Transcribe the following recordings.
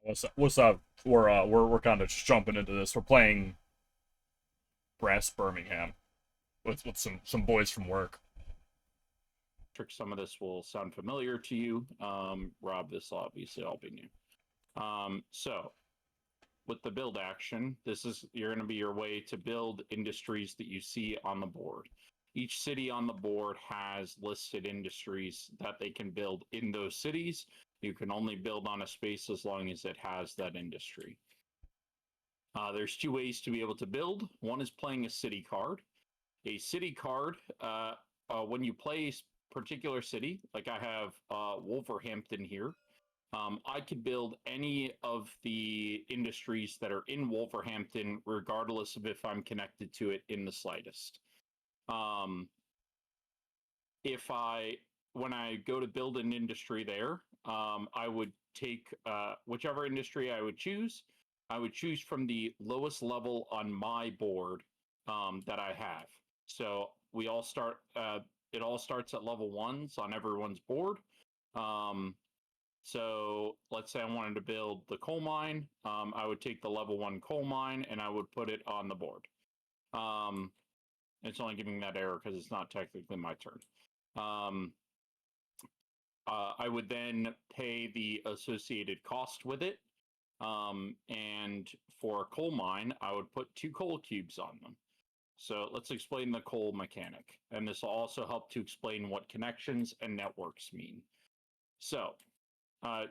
What's up? We're kind of just jumping into this. We're playing Brass Birmingham with some boys from work. Some of this will sound familiar to you. Rob, this will obviously all be new. So with the build action, you're going to be your way to build industries that you see on the board. Each city on the board has listed industries that they can build in those cities. You can only build on a space as long as it has that industry. There's two ways to be able to build. One is playing a city card. A city card, when you play a particular city, like I have Wolverhampton here, I could build any of the industries that are in Wolverhampton, regardless of if I'm connected to it in the slightest. Um, if I, when I go to build an industry there, I would take whichever industry I would choose. I would choose from the lowest level on my board that I have. So we all start. It all starts at level ones on everyone's board. So let's say I wanted to build the coal mine. I would take the level one coal mine and I would put it on the board. It's only giving that error because it's not technically my turn. I would then pay the associated cost with it. And for a coal mine, I would put 2 coal cubes on them. So let's explain the coal mechanic. And this will also help to explain what connections and networks mean. So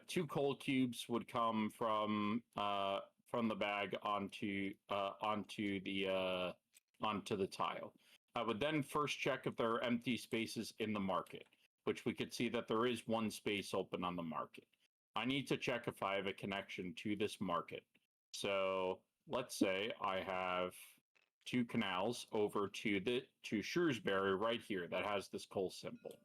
2 coal cubes would come from the bag onto the tile. I would then first check if there are empty spaces in the market, which we could see that there is 1 space open on the market. I need to check if I have a connection to this market. So let's say I have 2 canals over to Shrewsbury right here that has this coal symbol.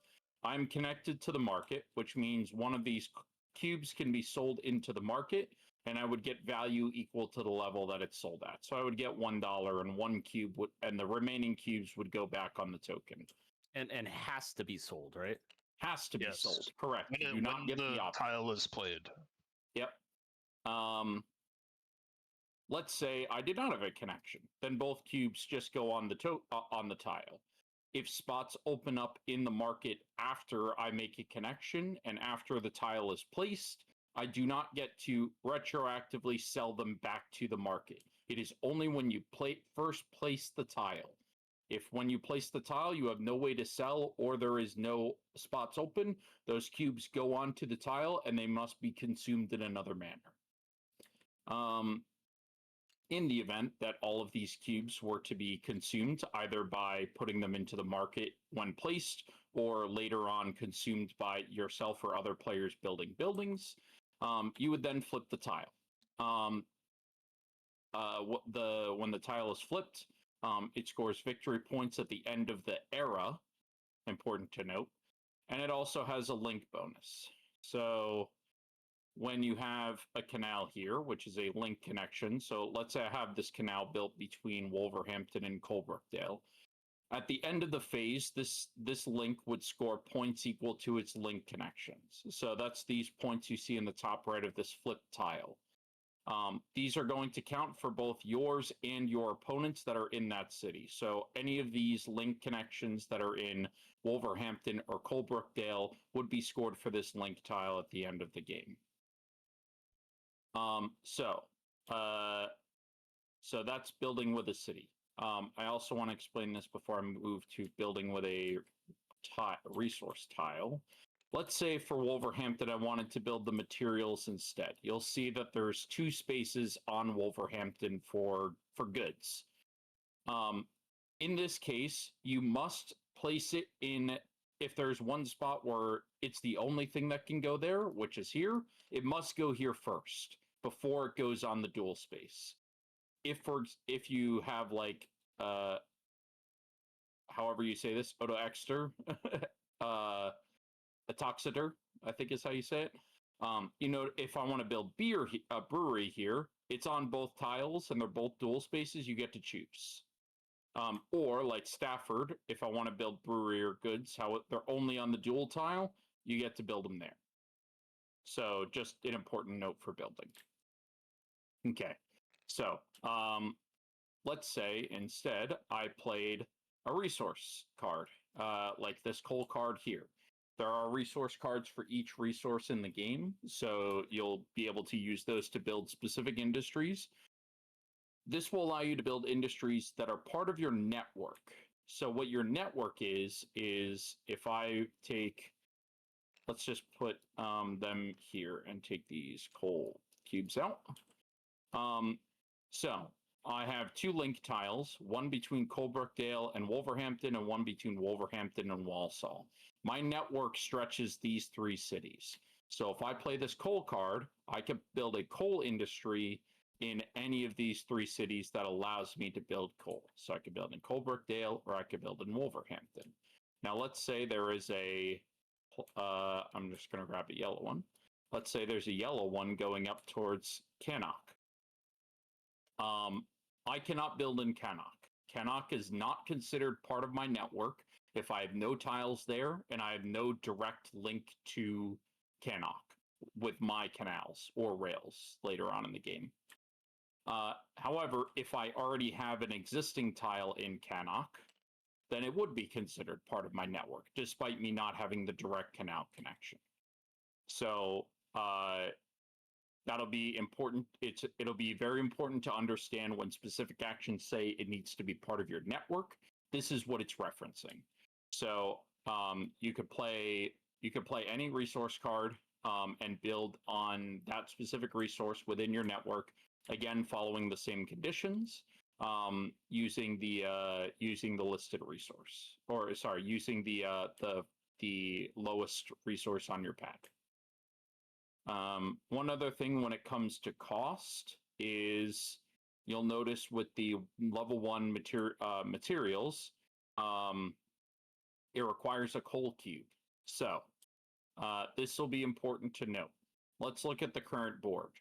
I'm connected to the market, which means one of these cubes can be sold into the market, and I would get value equal to the level that it's sold at. So I would get $1, and 1 cube and the remaining cubes would go back on the token. And has to be sold, right? Has to be sold. Correct. When, Do not get the option. tile is played. Yep. Let's say I did not have a connection. Then both cubes just go on the tile. If spots open up in the market after I make a connection and after the tile is placed, I do not get to retroactively sell them back to the market. It is only when you first place the tile. If when you place the tile, you have no way to sell or there is no spots open, those cubes go onto the tile and they must be consumed in another manner. In the event that all of these cubes were to be consumed, either by putting them into the market when placed, or later on consumed by yourself or other players building buildings, you would then flip the tile. When the tile is flipped, it scores victory points at the end of the era, important to note, and it also has a link bonus. So when you have a canal here, which is a link connection. So let's say I have this canal built between Wolverhampton and Colebrookdale. At the end of the phase, this link would score points equal to its link connections. So that's these points you see in the top right of this flipped tile. These are going to count for both yours and your opponents that are in that city. So any of these link connections that are in Wolverhampton or Colebrookdale would be scored for this link tile at the end of the game. So that's building with a city. I also want to explain this before I move to building with a resource tile. Let's say for Wolverhampton, I wanted to build the materials instead. You'll see that there's 2 spaces on Wolverhampton for goods. In this case, you must place it in, if there's one spot where it's the only thing that can go there, which is here, it must go here first before it goes on the dual space. If you have like however you say this, Otoexter, Atoxeter, I think is how you say it. If I want to build a brewery here, it's on both tiles and they're both dual spaces, you get to choose. Or like Stafford, if I want to build brewery or goods, how they're only on the dual tile, you get to build them there. So just an important note for building. Okay. So, let's say instead I played a resource card, like this coal card here. There are resource cards for each resource in the game, so you'll be able to use those to build specific industries. This will allow you to build industries that are part of your network. So what your network is if I take, let's just put them here and take these coal cubes out. So I have 2 link tiles, one between Coalbrookdale and Wolverhampton, and one between Wolverhampton and Walsall. My network stretches these 3 cities. So if I play this coal card, I could build a coal industry in any of these 3 cities that allows me to build coal. So I could build in Coalbrookdale, or I could build in Wolverhampton. Now let's say there is a, I'm just going to grab a yellow one. Let's say there's a yellow one going up towards Cannock. I cannot build in Cannock. Cannock is not considered part of my network if I have no tiles there and I have no direct link to Cannock with my canals or rails later on in the game. However, if I already have an existing tile in Cannock, then it would be considered part of my network, despite me not having the direct canal connection. So, that'll be important. It'll be very important to understand when specific actions say it needs to be part of your network. This is what it's referencing. So you could play any resource card and build on that specific resource within your network. Again, following the same conditions, using the listed resource, or sorry, using the lowest resource on your pack. One other thing when it comes to cost is you'll notice with the level 1 materials, it requires a coal cube. So this will be important to note. Let's look at the current board.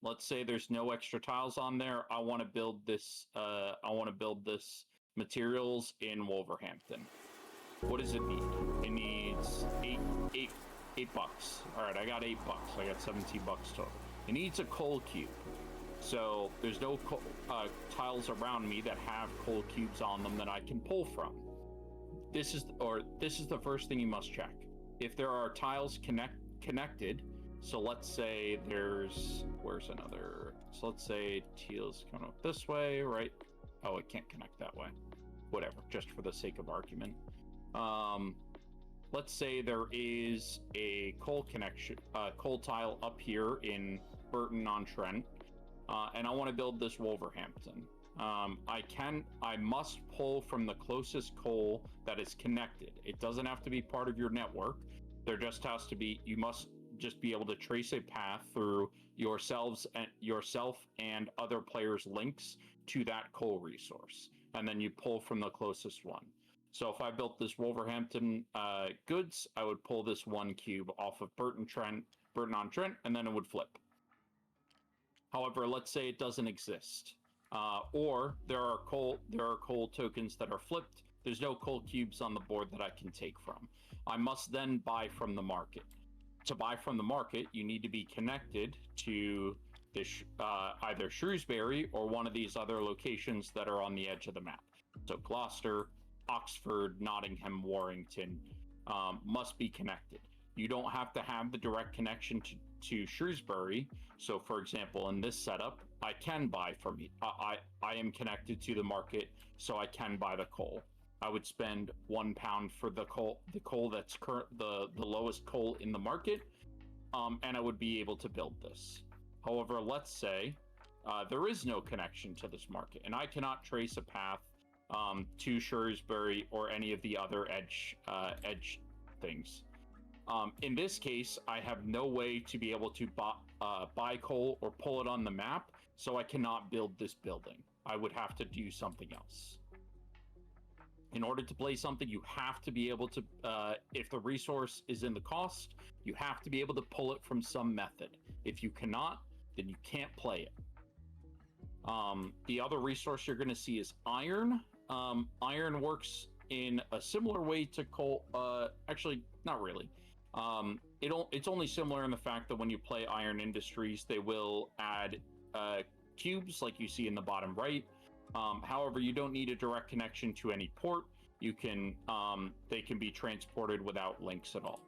Let's say there's no extra tiles on there. I want to build this. Materials in Wolverhampton. What does it need? It needs $8. All right, I got $8. I got $17 total. It needs a coal cube. So there's no tiles around me that have coal cubes on them that I can pull from. This is the first thing you must check. If there are tiles connected, so let's say so let's say teal's coming up this way, right? Oh, it can't connect that way. Whatever, just for the sake of argument. Let's say there is a coal tile up here in Burton-on-Trent, and I want to build this Wolverhampton. I must pull from the closest coal that is connected. It doesn't have to be part of your network. There just has to be, you must just be able to trace a path through yourself and other players' links to that coal resource. And then you pull from the closest one. So if I built this Wolverhampton goods, I would pull this 1 cube off of Burton-on-Trent, and then it would flip. However, let's say it doesn't exist, or there are coal tokens that are flipped. There's no coal cubes on the board that I can take from. I must then buy from the market. To buy from the market, you need to be connected to this either Shrewsbury or one of these other locations that are on the edge of the map. So Gloucester, Oxford, Nottingham, Warrington must be connected. You don't have to have the direct connection to Shrewsbury. So, for example, in this setup, I can buy from I am connected to the market, so I can buy the coal. I would spend £1 for the coal that's the lowest coal in the market, and I would be able to build this. However, let's say there is no connection to this market, and I cannot trace a path to Shrewsbury or any of the other edge things. In this case, I have no way to be able to buy coal or pull it on the map, so I cannot build this building. I would have to do something else. In order to play something, you have to be able to, if the resource is in the cost, you have to be able to pull it from some method. If you cannot, then you can't play it. The other resource you're going to see is iron. Iron works in a similar way to coal. Actually, not really. It's only similar in the fact that when you play Iron Industries, they will add cubes like you see in the bottom right. However, you don't need a direct connection to any port. You can they can be transported without links at all.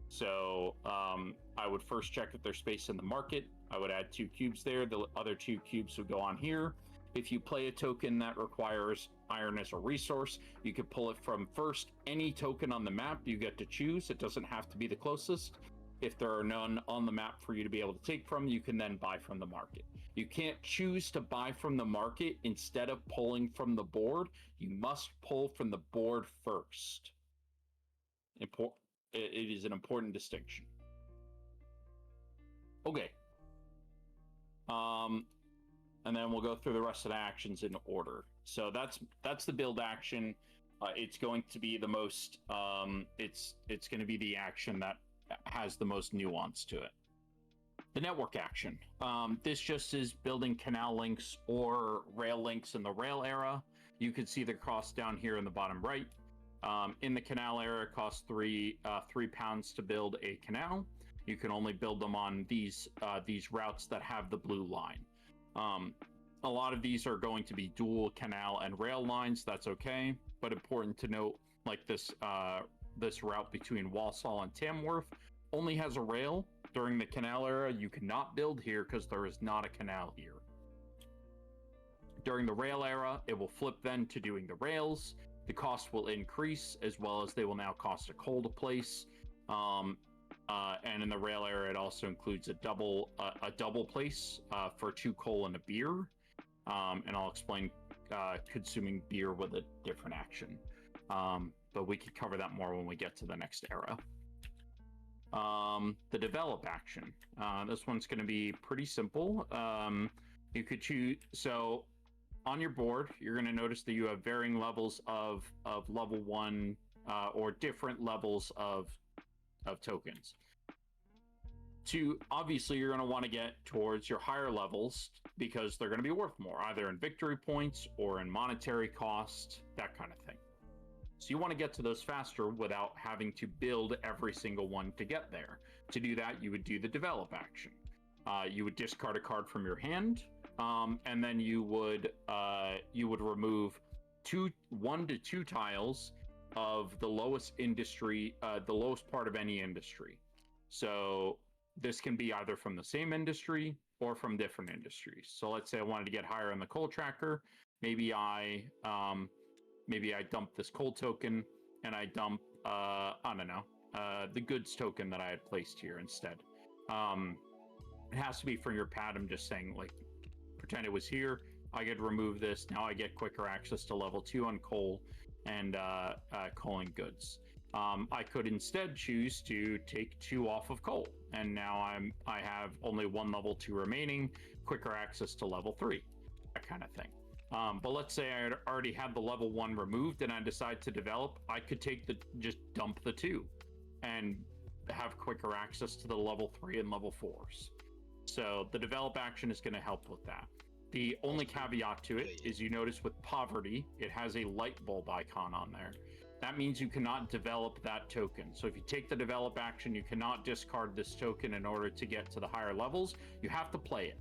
So I would first check if there's space in the market. I would add 2 cubes there. The other 2 cubes would go on here. If you play a token that requires iron as a resource, you can pull it from first any token on the map you get to choose. It doesn't have to be the closest. If there are none on the map for you to be able to take from, you can then buy from the market. You can't choose to buy from the market instead of pulling from the board. You must pull from the board first. It is an important distinction. Okay. And then we'll go through the rest of the actions in order. So that's the build action. It's going to be the most. It's going to be the action that has the most nuance to it. The network action. This just is building canal links or rail links in the rail era. You can see the cost down here in the bottom right. In the canal era, it costs £3 to build a canal. You can only build them on these routes that have the blue line. A lot of these are going to be dual canal and rail lines. That's okay, but important to note, like this route between Walsall and Tamworth only has a rail. During the canal era, you cannot build here because there is not a canal here. During the rail era, it will flip then to doing the rails. The cost will increase, as well as they will now cost a coal to place. And in the rail era, it also includes a double place for 2 coal and a beer. And I'll explain consuming beer with a different action. But we could cover that more when we get to the next era. The develop action. This one's going to be pretty simple. You could choose. So on your board, you're going to notice that you have varying levels of level 1 or different levels of tokens. Obviously, you're going to want to get towards your higher levels because they're going to be worth more, either in victory points or in monetary cost, that kind of thing. So you want to get to those faster without having to build every single one to get there. To do that, you would do the develop action. You would discard a card from your hand, and then you would remove 1 to 2 tiles of the lowest industry, the lowest part of any industry. So this can be either from the same industry or from different industries. So let's say I wanted to get higher on the coal tracker. Maybe I dump this coal token and I dump I don't know, the goods token that I had placed here instead. It has to be from your pad. I'm just saying, like, pretend it was here. I could remove this. Now I get quicker access to level 2 on coal and coal and goods. I could instead choose to take 2 off of coal, and now I have only 1 level 2 remaining, quicker access to level 3, that kind of thing. But let's say I already had the level 1 removed and I decide to develop. I could just dump the 2 and have quicker access to the level 3 and level 4s. So the develop action is going to help with that. The only caveat to it is, you notice with poverty, it has a light bulb icon on there. That means you cannot develop that token. So if you take the develop action, you cannot discard this token in order to get to the higher levels. You have to play it.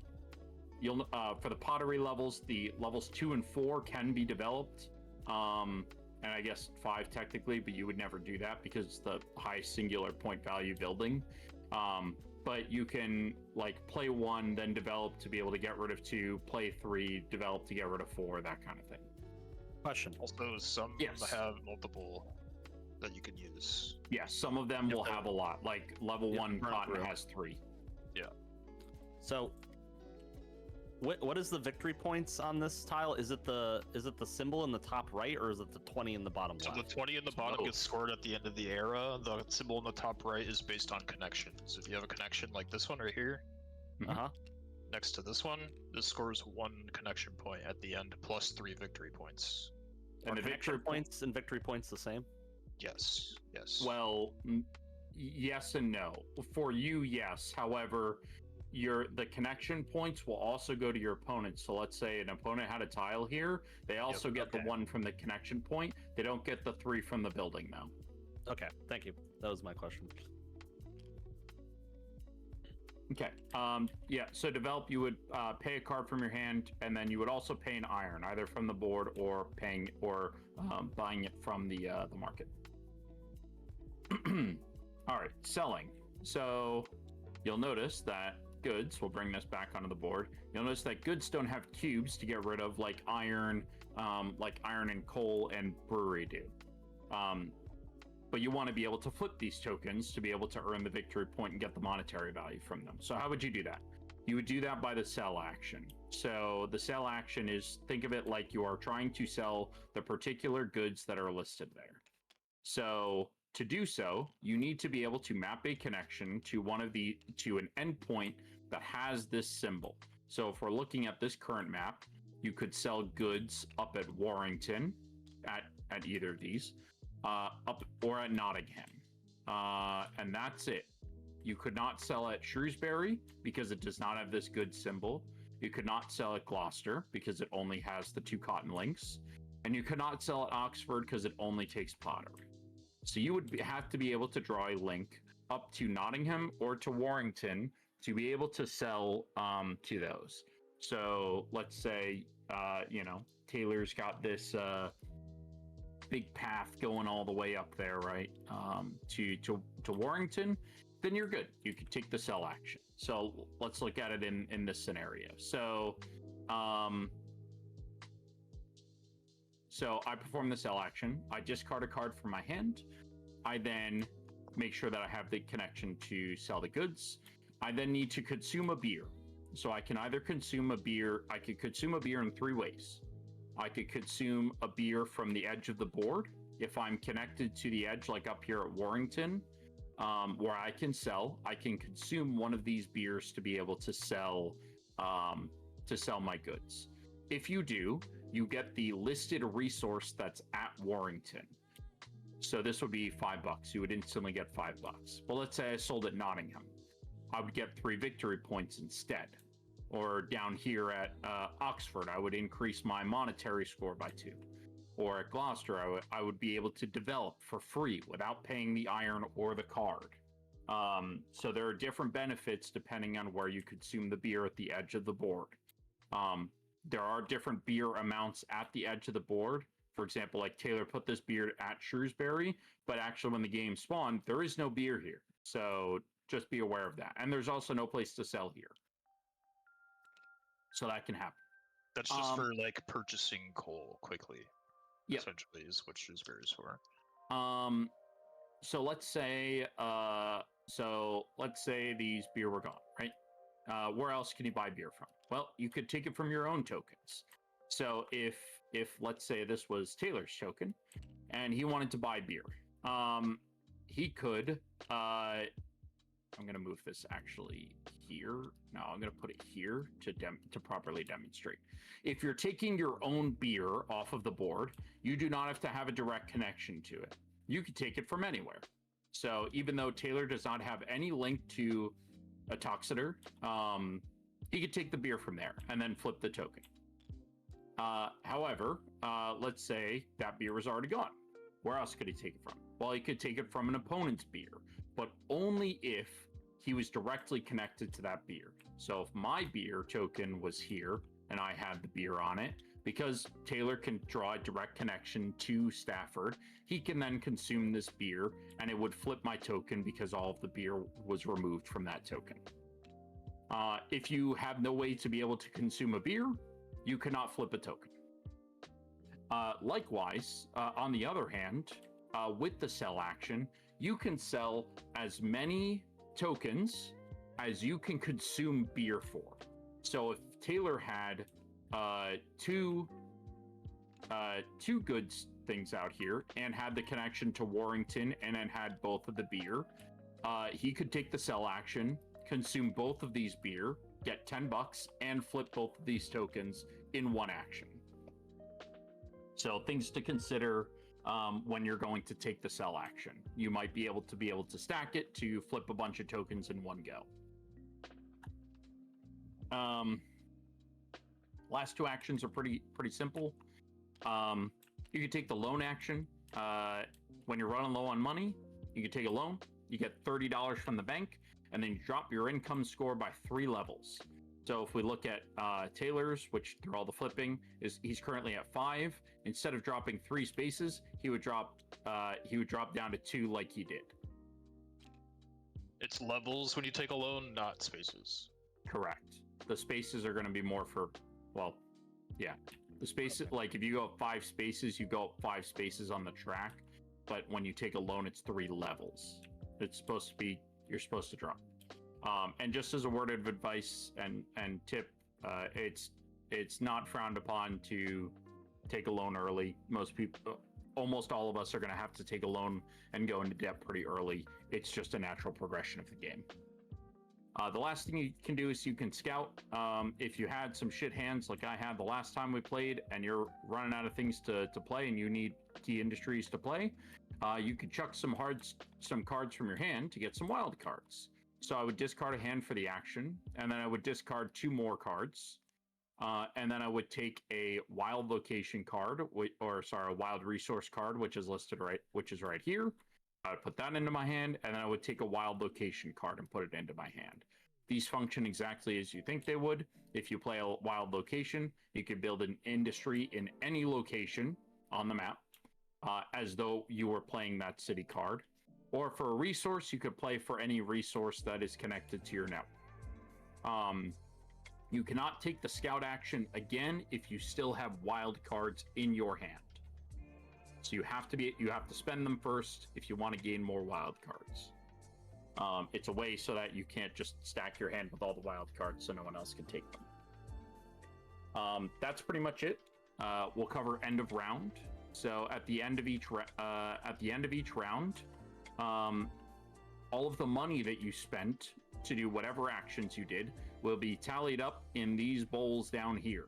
You'll for the pottery levels, the levels 2 and 4 can be developed, and I guess 5 technically, but you would never do that because it's the high singular point value building. But you can, like, play 1, then develop to be able to get rid of 2, play 3, develop to get rid of 4, that kind of thing. Question. Also, some have multiple that you can use. Yes, some of them will have a lot. Like level 1 cotton has 3. Yeah. So, what is the victory points on this tile? Is it the symbol in the top right, or is it the 20 in the bottom left? So the 20 in the bottom gets scored at the end of the era. The symbol in the top right is based on connection. So if you have a connection like this one right here, next to this one, this scores 1 connection point at the end, plus 3 victory points. And the victory points and victory points the same? Yes. Yes. Well, yes and no. For you, yes. However, the connection points will also go to your opponent. So let's say an opponent had a tile here. They also get the 1 from the connection point. They don't get the 3 from the building, though. Okay, thank you. That was my question. Okay. Yeah. So develop, you would pay a card from your hand, and then you would also pay an iron, either from the board or buying it from the market. All right. Selling. So you'll notice that goods. We'll bring this back onto the board. You'll notice that goods don't have cubes to get rid of, like iron and coal and brewery do. But you want to be able to flip these tokens to be able to earn the victory point and get the monetary value from them. So how would you do that? You would do that by the sell action. So the sell action is, think of it like you are trying to sell the particular goods that are listed there. So to do so, you need to be able to map a connection to an endpoint that has this symbol. So if we're looking at this current map, you could sell goods up at Warrington at either of these. Up or at Nottingham, and that's it. You could not sell at Shrewsbury because it does not have this good symbol. You could not sell at Gloucester because it only has the 2 cotton links, and you could not sell at Oxford because it only takes pottery. So you would have to be able to draw a link up to Nottingham or to Warrington to be able to sell to those. So let's say Taylor's got this big path going all the way up there, right, to Warrington, then you're good. You can take the sell action. So let's look at it in this scenario. So I perform the sell action. I discard a card from my hand. I then make sure that I have the connection to sell the goods. I then need to consume a beer. So I can either consume a beer. I could consume a beer in 3 ways. I could consume a beer from the edge of the board if I'm connected to the edge, like up here at Warrington, where I can sell. I can consume one of these beers to be able to sell my goods. If you do, you get the listed resource that's at Warrington. So this would be $5. You would instantly get $5. But let's say I sold at Nottingham, I would get 3 victory points instead. Or down here at Oxford, I would increase my monetary score by 2. Or at Gloucester, I would be able to develop for free without paying the iron or the card. So there are different benefits depending on where you consume the beer at the edge of the board. There are different beer amounts at the edge of the board. For example, like Taylor put this beer at Shrewsbury, but actually when the game spawned, there is no beer here. So just be aware of that. And there's also no place to sell here. So that can happen. That's just for like purchasing coal quickly. Yep. Essentially is what Shrewsbury is for. So let's say these beer were gone, right? Where else can you buy beer from? Well, you could take it from your own tokens. So if let's say this was Taylor's token and he wanted to buy beer, he could I'm going to move this actually here. No, I'm going to put it here to properly demonstrate. If you're taking your own beer off of the board, you do not have to have a direct connection to it. You could take it from anywhere. So even though Taylor does not have any link to a Toxeter, he could take the beer from there and then flip the token. However, let's say that beer was already gone. Where else could he take it from? Well, he could take it from an opponent's beer, but only if he was directly connected to that beer. So if my beer token was here and I had the beer on it, because Taylor can draw a direct connection to Stafford, he can then consume this beer and it would flip my token because all of the beer was removed from that token. If you have no way to be able to consume a beer, you cannot flip a token. Likewise, on the other hand, with the sell action, you can sell as many tokens as you can consume beer for. So if Taylor had two goods things out here and had the connection to Warrington and then had both of the beer, he could take the sell action, consume both of these beer, get $10, and flip both of these tokens in one action. So things to consider when you're going to take the sell action. You might be able to stack it to flip a bunch of tokens in one go. Last 2 actions are pretty simple. You can take the loan action. When you're running low on money, you can take a loan. You get $30 from the bank, and then you drop your income score by 3 levels. So if we look at Taylor's, which through all the flipping he's currently at 5. Instead of dropping 3 spaces, he would drop down to 2 like he did. It's levels when you take a loan, not spaces. Correct. The spaces are going to be more for, well, yeah. The spaces, like if you go up 5 spaces, you go up 5 spaces on the track. But when you take a loan, it's 3 levels. It's supposed to be, you're supposed to drop. And just as a word of advice and tip, it's not frowned upon to take a loan early. Most people, almost all of us are going to have to take a loan and go into debt pretty early. It's just a natural progression of the game. The last thing you can do is you can scout. If you had some shit hands like I had the last time we played and you're running out of things to play and you need key industries to play, you could chuck some cards from your hand to get some wild cards. So I would discard a hand for the action, and then I would discard 2 more cards. And then I would take a wild location card, a wild resource card, which is right here. I would put that into my hand, and then I would take a wild location card and put it into my hand. These function exactly as you think they would. If you play a wild location, you can build an industry in any location on the map, as though you were playing that city card. Or for a resource, you could play for any resource that is connected to your network. You cannot take the scout action again if you still have wild cards in your hand. So you have to spend them first if you want to gain more wild cards. It's a way so that you can't just stack your hand with all the wild cards so no one else can take them. That's pretty much it. We'll cover end of round. So at the end of each round, all of the money that you spent to do whatever actions you did will be tallied up in these bowls down here.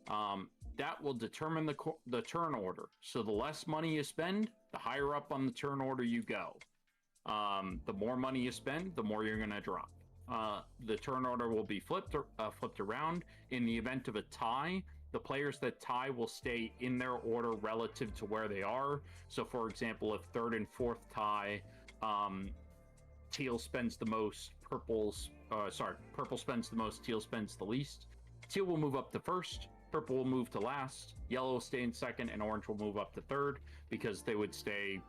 That will determine the turn order. So the less money you spend, the higher up on the turn order you go. The more money you spend, the more you're going to drop. The turn order will be flipped around. In the event of a tie, the players that tie will stay in their order relative to where they are. So, for example, if 3rd and 4th tie, teal spends the most, purple spends the most, teal spends the least. Teal will move up to 1st, purple will move to last, yellow will stay in 2nd, and orange will move up to 3rd because they would stay,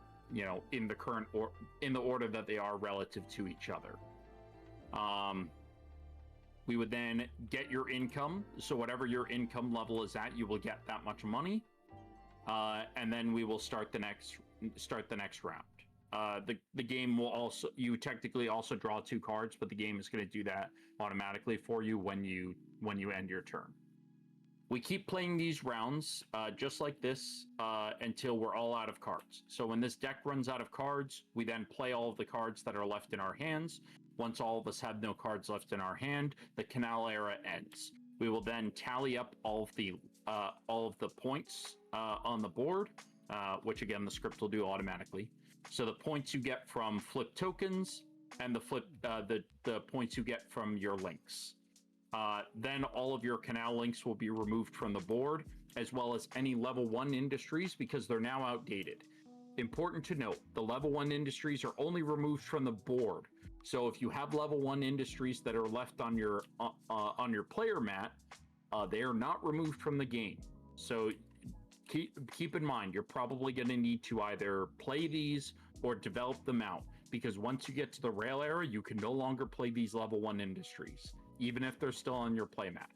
in the current or in the order that they are relative to each other. We would then get your income. So whatever your income level is at, you will get that much money. And then we will start the next round. The game will also, you technically also draw 2 cards, but the game is going to do that automatically for you when you end your turn. We keep playing these rounds just like this until we're all out of cards. So when this deck runs out of cards, we then play all of the cards that are left in our hands. Once all of us have no cards left in our hand, the canal era ends. We will then tally up all of the points on the board, which again the script will do automatically. So the points you get from flip tokens and the points you get from your links. Then all of your canal links will be removed from the board, as well as any level 1 industries because they're now outdated. Important to note, the level 1 industries are only removed from the board. So if you have level 1 industries that are left on your player mat, they are not removed from the game. So keep in mind, you're probably going to need to either play these or develop them out, because once you get to the rail era, you can no longer play these level 1 industries, even if they're still on your playmat.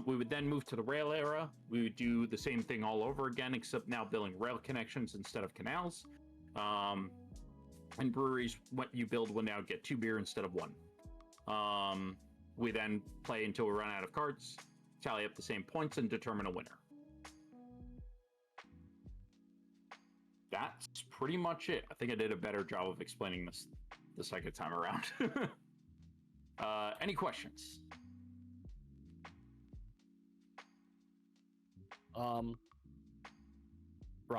We would then move to the rail era. We would do the same thing all over again, except now building rail connections instead of canals. And breweries, what you build will now get 2 beer instead of 1. We then play until we run out of cards, tally up the same points, and determine a winner. That's pretty much it. I think I did a better job of explaining this the second time around. Any questions? Rob,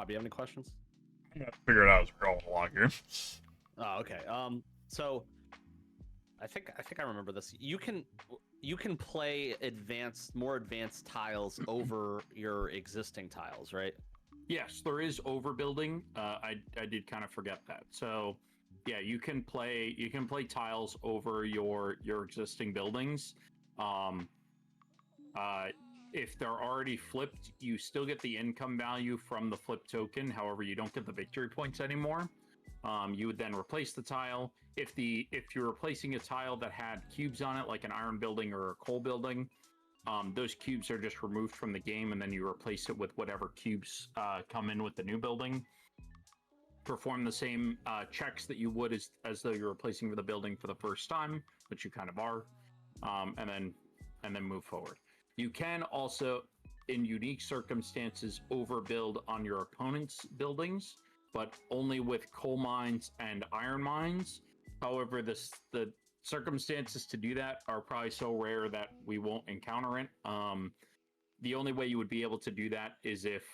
you have any questions? I'm gonna figure it out as we're going along here. Oh, okay. So I think I remember this. You can play more advanced tiles over your existing tiles, right? Yes, there is overbuilding. I did kind of forget that. So Yeah, you can play tiles over your existing buildings. Um, if they're already flipped, you still get the income value from the flip token. However, you don't get the victory points anymore. You would then replace the tile. If you're replacing a tile that had cubes on it, like an iron building or a coal building, those cubes are just removed from the game, and then you replace it with whatever cubes come in with the new building. Perform the same checks that you would as though you're replacing the building for the first time, which you kind of are, and then move forward. You can also, in unique circumstances, overbuild on your opponent's buildings, but only with coal mines and iron mines. However, the circumstances to do that are probably so rare that we won't encounter it. The only way you would be able to do that is if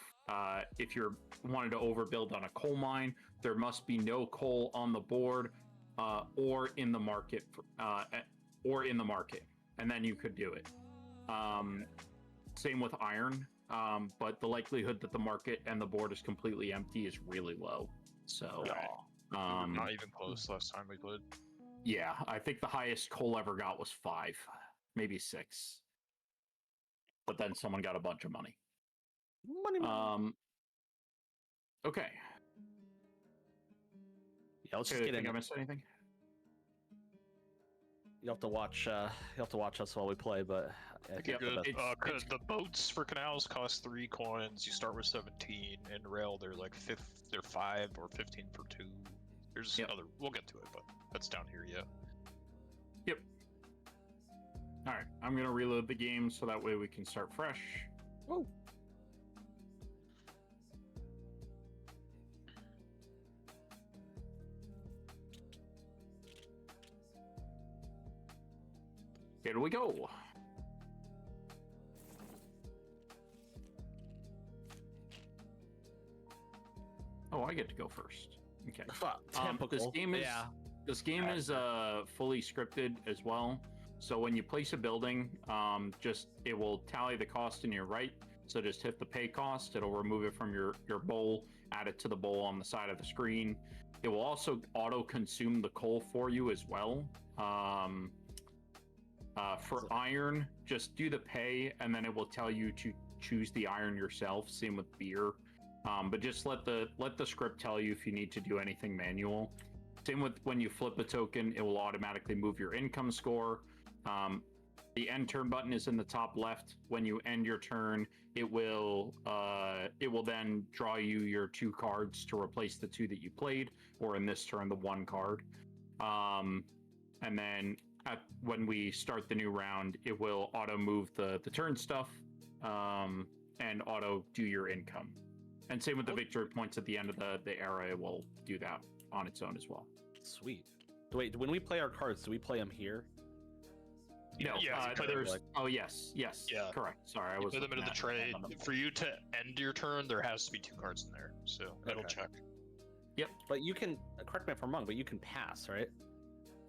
you're wanted to overbuild on a coal mine, there must be no coal on the board or in the market, and then you could do it. Same with iron, but the likelihood that the market and the board is completely empty is really low. So, Not even close last time we played. yeah, I think the highest coal ever got was 5, maybe 6. But then someone got a bunch of money. Money. Okay. Yeah, let's Okay, just get think in. I missed anything? You have to watch. You have to watch us while we play, but I think Yep. the best- It's- The boats for canals cost 3 coins. You start with 17, and rail they're like 5 or 15 for 2. There's Yep. other. We'll get to it, but that's down here. Yeah. Yep. All right, I'm gonna reload the game so that way we can start fresh. Woo. Here we go. Oh, I get to go first. Okay. Typical. This game is yeah. fully scripted as well. So when you place a building, it will tally the cost in your right. So just hit the pay cost. It'll remove it from your bowl, add it to the bowl on the side of the screen. It will also auto consume the coal for you as well. For iron, just do the pay, and then it will tell you to choose the iron yourself. Same with beer. But just let the script tell you if you need to do anything manual. Same with when you flip a token, it will automatically move your income score. The end turn button is in the top left. When you end your turn, it will then draw you your 2 cards to replace the 2 that you played, or in this turn, the 1 card. And then when we start the new round, it will auto move the turn stuff and auto do your income. And same with the victory points at the end of the era, it will do that on its own as well. Sweet. Wait, when we play our cards, do we play them here? No, Yeah, there's. Oh yes, yeah. Correct. Sorry, I was. Put them into the tray. For you to end your turn, there has to be 2 cards in there. So it'll check. Yep. But you can correct me if I'm wrong, but you can pass, right?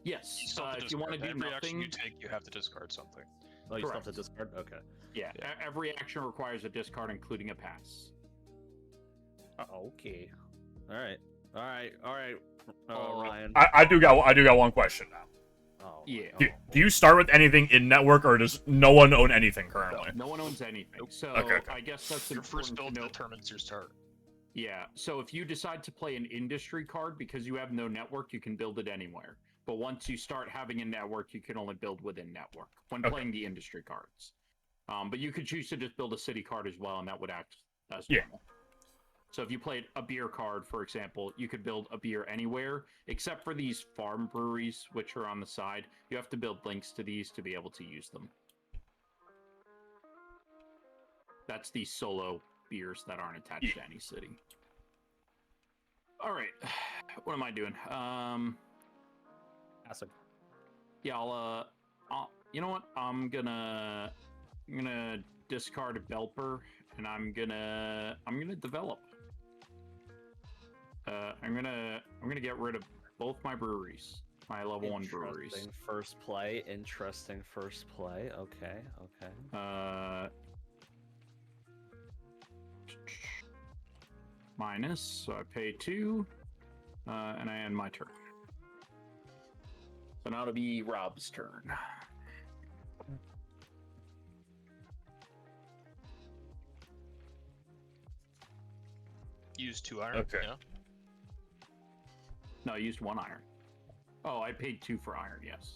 Yes. You still have to if you want to do every action nothing, you take, you have to discard something. Oh, you still have Correct. to discard. Okay. yeah, every action requires a discard, including a pass. Okay. All right. Oh, Ryan. I do got one question now. Oh. Yeah. Do you start with anything in network, or does no one own anything currently? No one owns anything. So Okay. I guess that's Your first important build to know. determines your start. Yeah. So if you decide to play an industry card because you have no network, you can build it anywhere. But once you start having a network, you can only build within network when playing the industry cards. But you could choose to just build a city card as well, and that would act as normal. So if you played a beer card, for example, you could build a beer anywhere, except for these farm breweries, which are on the side. You have to build links to these to be able to use them. That's the solo beers that aren't attached to any city. All right, what am I doing? Passing. Yeah, I'll you know what? I'm gonna discard a Belper, and I'm gonna develop. I'm gonna get rid of both my breweries, my level 1 breweries. Interesting first play. Okay. Minus, so I pay 2, and I end my turn. So now it'll be Rob's turn. Use 2 iron. Okay. Yeah. No, I used 1 iron. Oh, I paid 2 for iron, yes.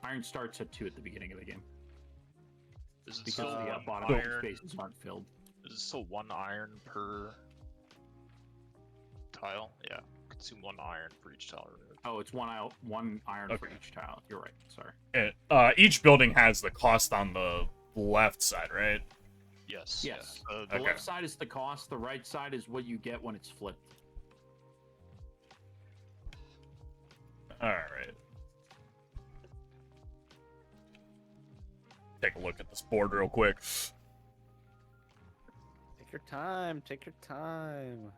Iron starts at 2 at the beginning of the game. Is it Because still the one bottom iron? spaces aren't filled. Is it still 1 iron per tile? Yeah. Consume 1 iron for each tile. Right? Oh, it's 1 iron for Okay. each tile. You're right, sorry. And, each building has the cost on the left side, right? Yes. Yes. Yeah. The Okay. left side is the cost, the right side is what you get when it's flipped. Alright. Take a look at this board real quick. Take your time. Take your time.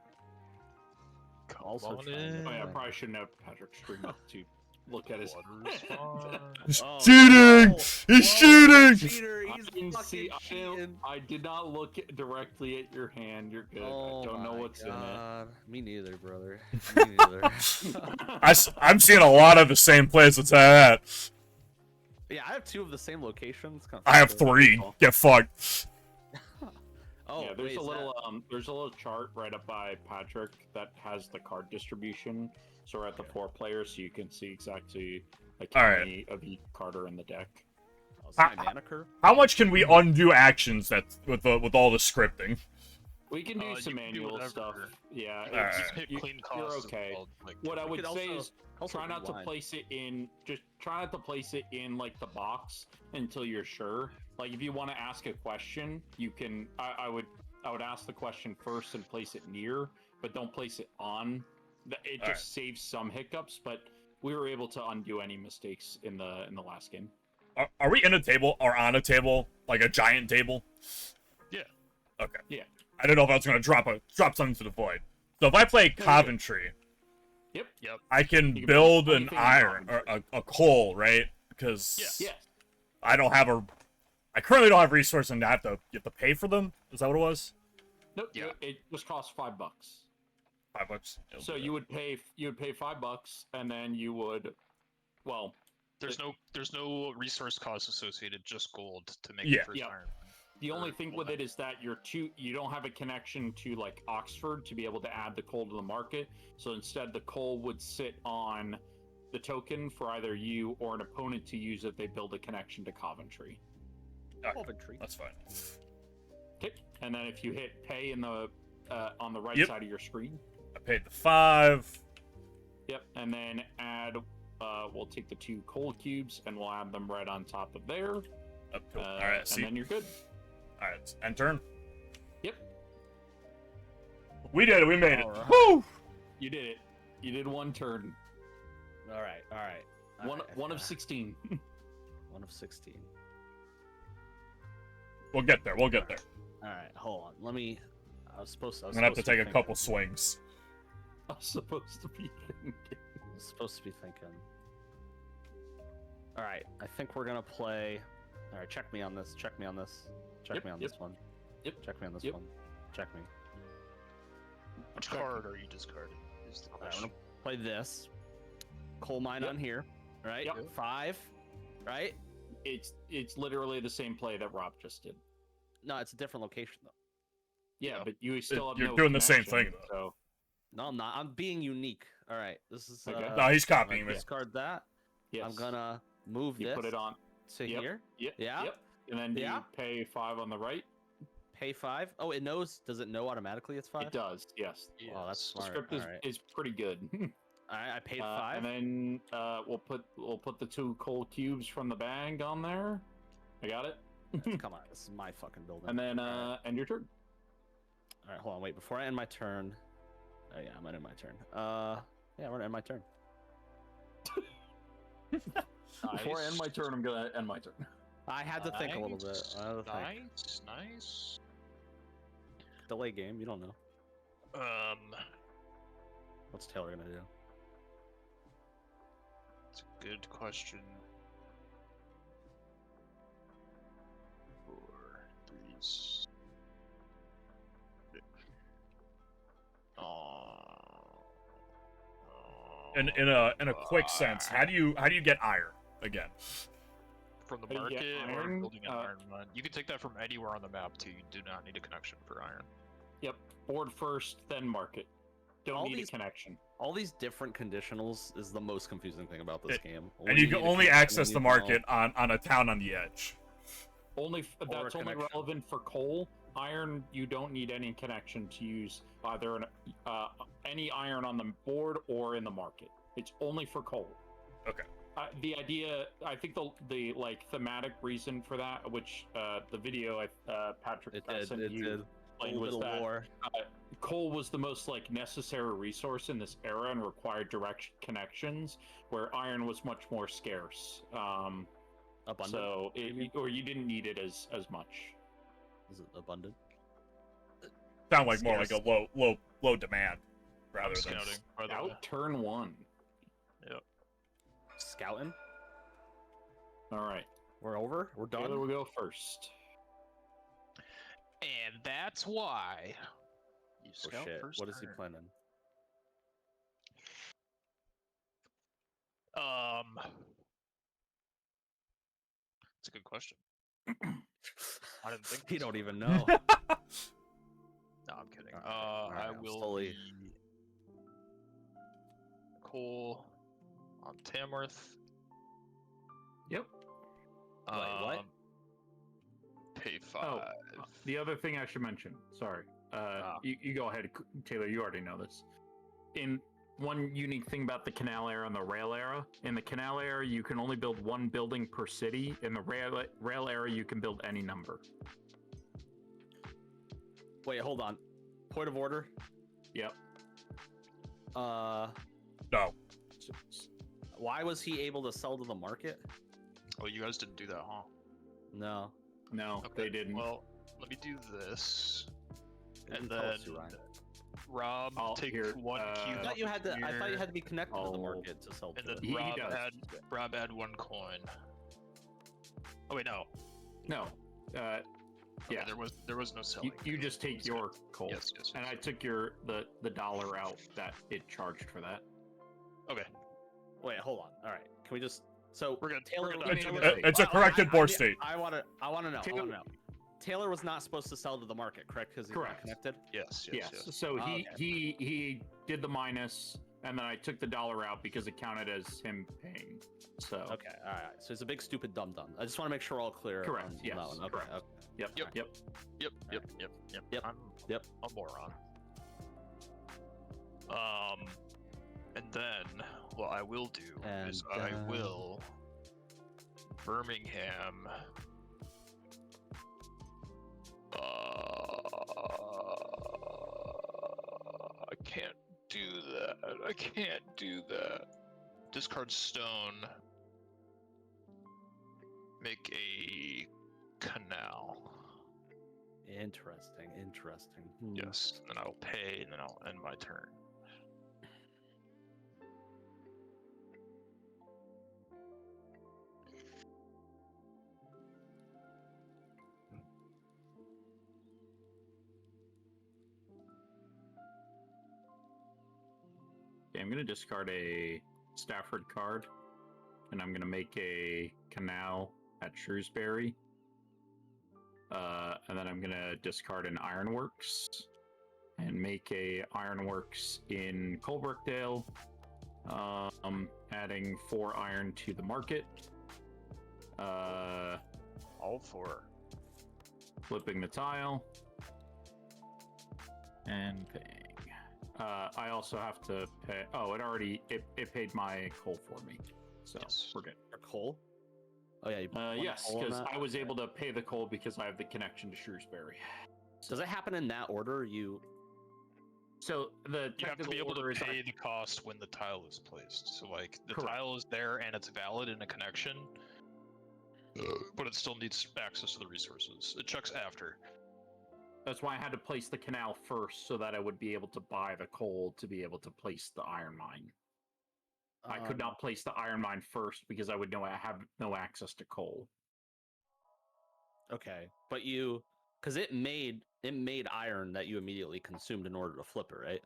Come Also on trying in. to- Oh yeah, I probably shouldn't have Patrick stream up to look at his. Water's fine. He's Oh, cheating! no. He's Whoa, cheating! cheater. I He's didn't fucking see. cheating. I did not look directly at your hand. You're good. Oh I don't know my what's God. Me neither, brother. Me neither. in it. I'm seeing a lot of the same plays, let's have that. Yeah, I have 2 of the same locations. Kinda I have fucked up. 3. Get fucked. Oh, Yeah, there's wait, a is little there's a little chart right up by Patrick that has the card distribution. So we're at the 4 players, so you can see exactly like how Alright. many of each card are in the deck. Oh, it's my mana curve? How much can we undo actions that with all the scripting? We can do You some can do manual whatever. stuff. Yeah, Alright. it's, Hit you, clean you're cost. okay. Of, like, What I We would could say also- is Also try not to rewind. place it in try not to place it in like the box until you're sure. Like if you want to ask a question, you can I would ask the question first and place it near, but don't place it on. It just Alright. saves some hiccups, but we were able to undo any mistakes in the last game. Are we in a table or on a table? Like a giant table? Yeah. Okay. Yeah. I didn't know if I was gonna drop something to the void. So if I play good. Coventry, Yep. I can You can build build an anything in iron or a coal, right? Because Yes. I currently don't have resources and you have to pay for them. Is that what it was? Nope. Yeah. It just costs $5. $5. It'll So do you would pay $5, and then you would, well, There's no resource cost associated, just gold to make Yeah. the first Yeah. iron. the only Or thing gold with mine. it is that you don't have a connection to like Oxford to be able to add the coal to the market. So instead, the coal would sit on the token for either you or an opponent to use if they build a connection to Coventry. Okay, Coventry. that's fine. Okay, and then if you hit pay in the on the right Yep. side of your screen, I paid the 5. yep, and then add. We'll take the 2 coal cubes and we'll add them right on top of there. Up to, all right, and see. then you're good. All right, end turn. Yep, We did it. We made it. All right. Woo! you did it. You did 1 turn. All right. All right. All One right, one of 16. 1 of 16. We'll get there. We'll get there. All right. Hold on. Let me. I was supposed to. I'm gonna have to take a couple swings. I was supposed to be thinking. I was supposed to be thinking. All right. I think we're gonna play. All right. Check me on this. Check me on this. Check Yep, me on yep. this one. Yep, Check me on this yep. one. Check me. Which Check. card are you discarding? Is the All right. I'm question. gonna play this. Coal mine Yep. on here. Right. Yep. 5. Right. It's literally the same play that Rob just did. No, it's a different location though. Yeah, but you still have You're no doing the same connection, thing, So No, I'm not. I'm being unique. All right. This is. Okay. No, he's I'm gonna copying me. discard that. yes, I'm gonna move you this put it on. to Yep. here. Yep. Yeah? Yep. And then Yeah. you pay 5 on the right. Pay 5. Oh, it knows. Does it know automatically it's 5? It does. Yes. Oh, that's Yes. The smart. script Alright. is pretty good. I paid 5. And then we'll put the 2 coal cubes from the bag on there. I got it. Come on, this is my fucking building. And then Alright. end your turn. All right, hold on, wait. Before I end my turn. Oh yeah, I'm gonna end my turn. Yeah, we're gonna end my turn. Before I end my turn, I'm gonna end my turn. I had to think a little bit. I had to think. Nice, nice. Delay game. You don't know. What's Taylor gonna do? It's a good question. 4, 3s. Oh. in a quick sense, how do you get iron again? From the How do you get market or iron? building an iron mine? You can take that from anywhere on the map too. You do not need a connection for iron. Yep. Board first, then market. Don't All need these- a connection. All these different conditionals is the most confusing thing about this game. When And you need can a only connection, access when the you market on a town on the edge. That's only connection. relevant for coal. Iron, you don't need any connection to use either any iron on the board or in the market. It's only for coal. Okay. The idea, I think the like thematic reason for that, which the video Patrick It did. sent It you did. explained, was that lore. coal was the most like necessary resource in this era and required direct connections, where iron was much more scarce. Abundant. So or you didn't need it as much. Is it abundant? Sound like more like Scarce. a low demand rather than Scouting, by the way. Out turn 1. Scouting. All right, We're over. We're done. Taylor will go first. And that's why you Oh scout shit! first What is he turn. planning? It's a good question. I didn't think You this don't through. even know. No, I'm kidding. Alright, I I'm will slowly- be coal on Tamworth. Yep. what? Pay 5. Oh, the other thing I should mention. Sorry. You go ahead, Taylor. You already know this. In one unique thing about the canal era and the rail era, in the canal era, you can only build one building per city. In the rail era, you can build any number. Wait, hold on. Point of order. Yep. no. Why was he able to sell to the market? Oh, you guys didn't do that, huh? No. No, they didn't. Well, let me do this. They And didn't tell us then to, Ryan. Rob, I'll take hear- one cube. I thought you had to. I thought you had to be connected to the Oh. market to sell to And then it. He Rob does. add 1 coin. Oh wait, no. No. Okay, Yeah. there was no selling. You just take your coal. Yes. And I took the dollar out that it charged for that. Okay, Wait, hold on. All right. Can we just? So we're gonna. Taylor. we're gonna It's- Taylor- it's- It's a corrected board state. I want to know. I want to Taylor- know. Taylor was not supposed to sell to the market, correct? Because he's not Correct. connected. Yes. Yes. So Ah, he did the minus, and then I took the dollar out because it counted as him paying. So Okay. All right. So he's a big stupid dum dum. I just want to make sure we're all clear. Correct, On yes, that one. Okay. correct. Okay. Yep. Yep. Yep. Yep. Yep. I'm Yep. a moron. And then what I will do is I And, will Birmingham. I can't do that. I can't do that. Discard stone. Make a canal. Interesting. Interesting. Yes. Then I'll pay, and then I'll end my turn. Okay, I'm gonna discard a Stafford card, and I'm gonna make a canal at Shrewsbury. And then I'm gonna discard an Ironworks and make a Ironworks in Colebrookdale. Adding 4 iron to the market. All 4. Flipping the tile and paying. I also have to pay. Oh, it paid my coal for me, so Yes. we're good. Or coal. Oh yeah. You put one Yes, coal in because that? I was able to pay the coal because I have the connection to Shrewsbury. Does it happen in that order? So the You have to technical be able order to is pay the cost when the tile is placed. So, like, the Correct. tile is there and it's valid in a connection, but it still needs access to the resources. It checks after. That's why I had to place the canal first, so that I would be able to buy the coal to be able to place the iron mine. I could not place the iron mine first because I would know I have no access to coal. Okay, but because it made iron that you immediately consumed in order to flip it, right?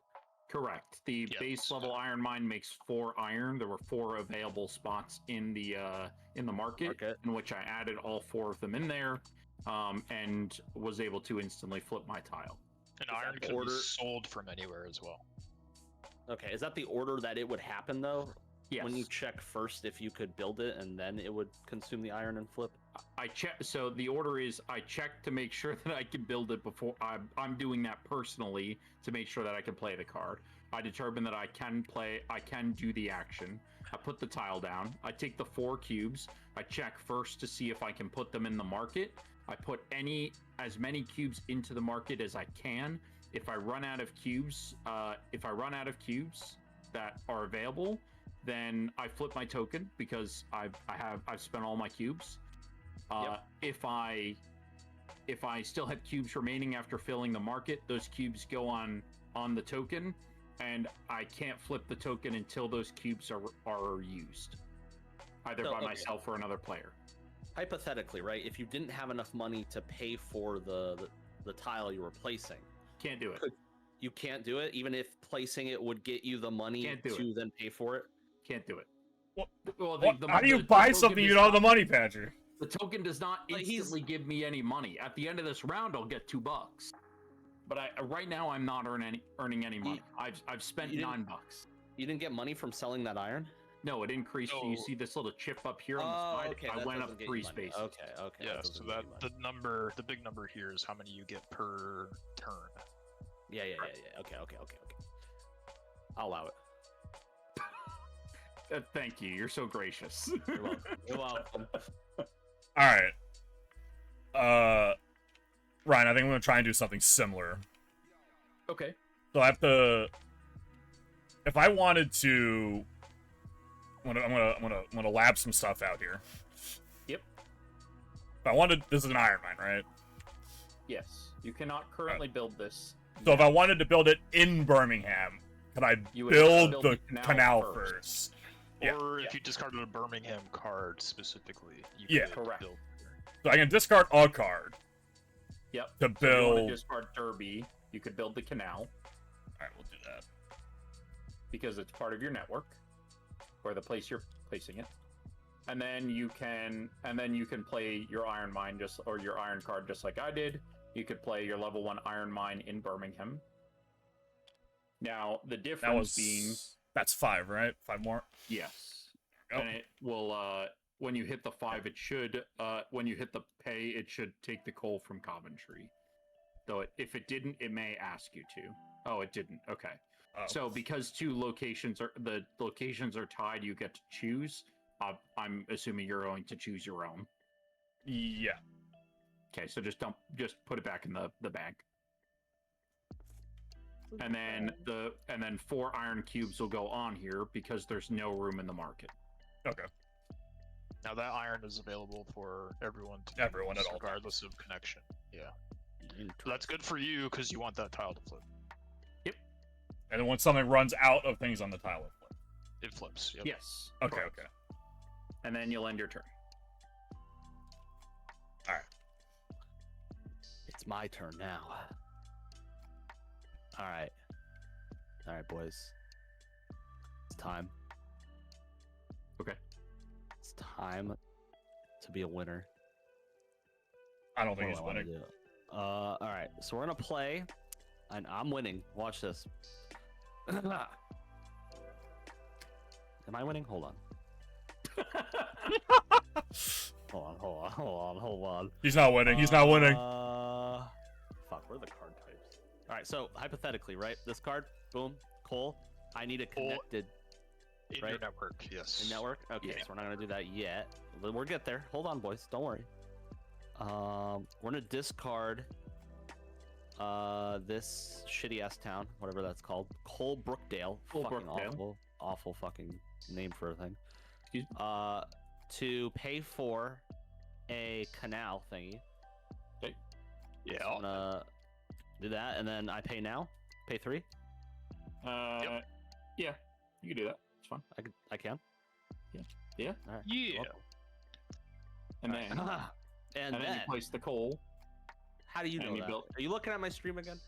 Correct. The Yes. base level iron mine makes 4 iron. There were 4 available spots in the market, in which I added all 4 of them in there, and was able to instantly flip my tile. And iron can be sold from anywhere as well. Okay, is that the order that it would happen though? Yes. When you check first if you could build it, and then it would consume the iron and flip. I check. So the order is I check to make sure that I can build it before I'm doing that personally to make sure that I can play the card. I determine that I can do the action. I put the tile down. I take the 4 cubes. I check first to see if I can put them in the market. I put as many cubes into the market as I can. If I run out of cubes, that are available, then I flip my token because I've spent all my cubes. If I still have cubes remaining after filling the market, those cubes go on the token, and I can't flip the token until those cubes are used, either by myself or another player. Hypothetically, right? If you didn't have enough money to pay for the tile you were placing, can't do it. You can't do it, even if placing it would get you the money to then pay for it. Can't do it. Well, how do you buy something you don't have the money, Patrick? The token does not instantly give me any money. At the end of this round, I'll get $2. But right now, I'm not earning any money. I've spent $9. You didn't get money from selling that iron? No, it increased. No. You see this little chip up here on the side? Okay, I went up 3 spaces. Okay. Yeah, so the big number here is how many you get per turn. Yeah. Okay. I'll allow it. Thank you. You're so gracious. You're welcome. All right. Ryan, I think I'm gonna try and do something similar. Okay. So I have to. If I wanted to, I'm gonna lab some stuff out here. Yep. If I wanted, this is an iron mine, right? Yes. You cannot currently build this. So if I wanted to build it in Birmingham, could I build the canal first? Or if you discarded a Birmingham card specifically, you could correct. build. So I can discard a card. Yep. To build. So if you want to discard Derby, you could build the canal. All right, we'll do that because it's part of your network, or the place you're placing it. And then you can play your iron mine or your iron card just like I did. You could play your level 1 iron mine in Birmingham. Now the difference being that's 5, right? 5 more. Yes. And it will when you hit the 5, it should when you hit the pay, it should take the coal from Coventry. Though if it didn't, it may ask you to. Oh, it didn't. Okay. Oh. So because the locations are tied, you get to choose. I'm assuming you're going to choose your own. Yeah. Okay, so just put it back in the bag. And then 4 iron cubes will go on here because there's no room in the market. Okay. Now that iron is available for everyone to everyone use, at all regardless of connection. Yeah. So that's good for you because you want that tile to flip. Yep. And then when something runs out of things on the tile, it flips. It flips. Yep. Yes. Okay. Correct. Okay. And then you'll end your turn. All right. It's my turn now. All right, boys. It's time. Okay. It's time to be a winner. I don't think he's winning. All right, so we're gonna play, and I'm winning. Watch this. Am I winning? Hold on. Hold on. He's not winning. He's not winning. Fuck, where are the card types? All right, so hypothetically, right? This card, boom, coal. I need a connected. In your network, yes. In network? Okay, so we're not gonna do that yet. We'll get there. Hold on, boys. Don't worry. We're gonna discard this shitty ass town, whatever that's called. Coal Brookdale. Awful fucking name for a thing. To pay for a canal thingy. Okay. Yeah. So I'm gonna do that, and then I pay now. Pay 3. Yep. Yeah, you can do that. It's fine. I can. Yeah. All right. Yeah. Welcome. And then and then you place the coal. How do you know that? Are you looking at my stream again?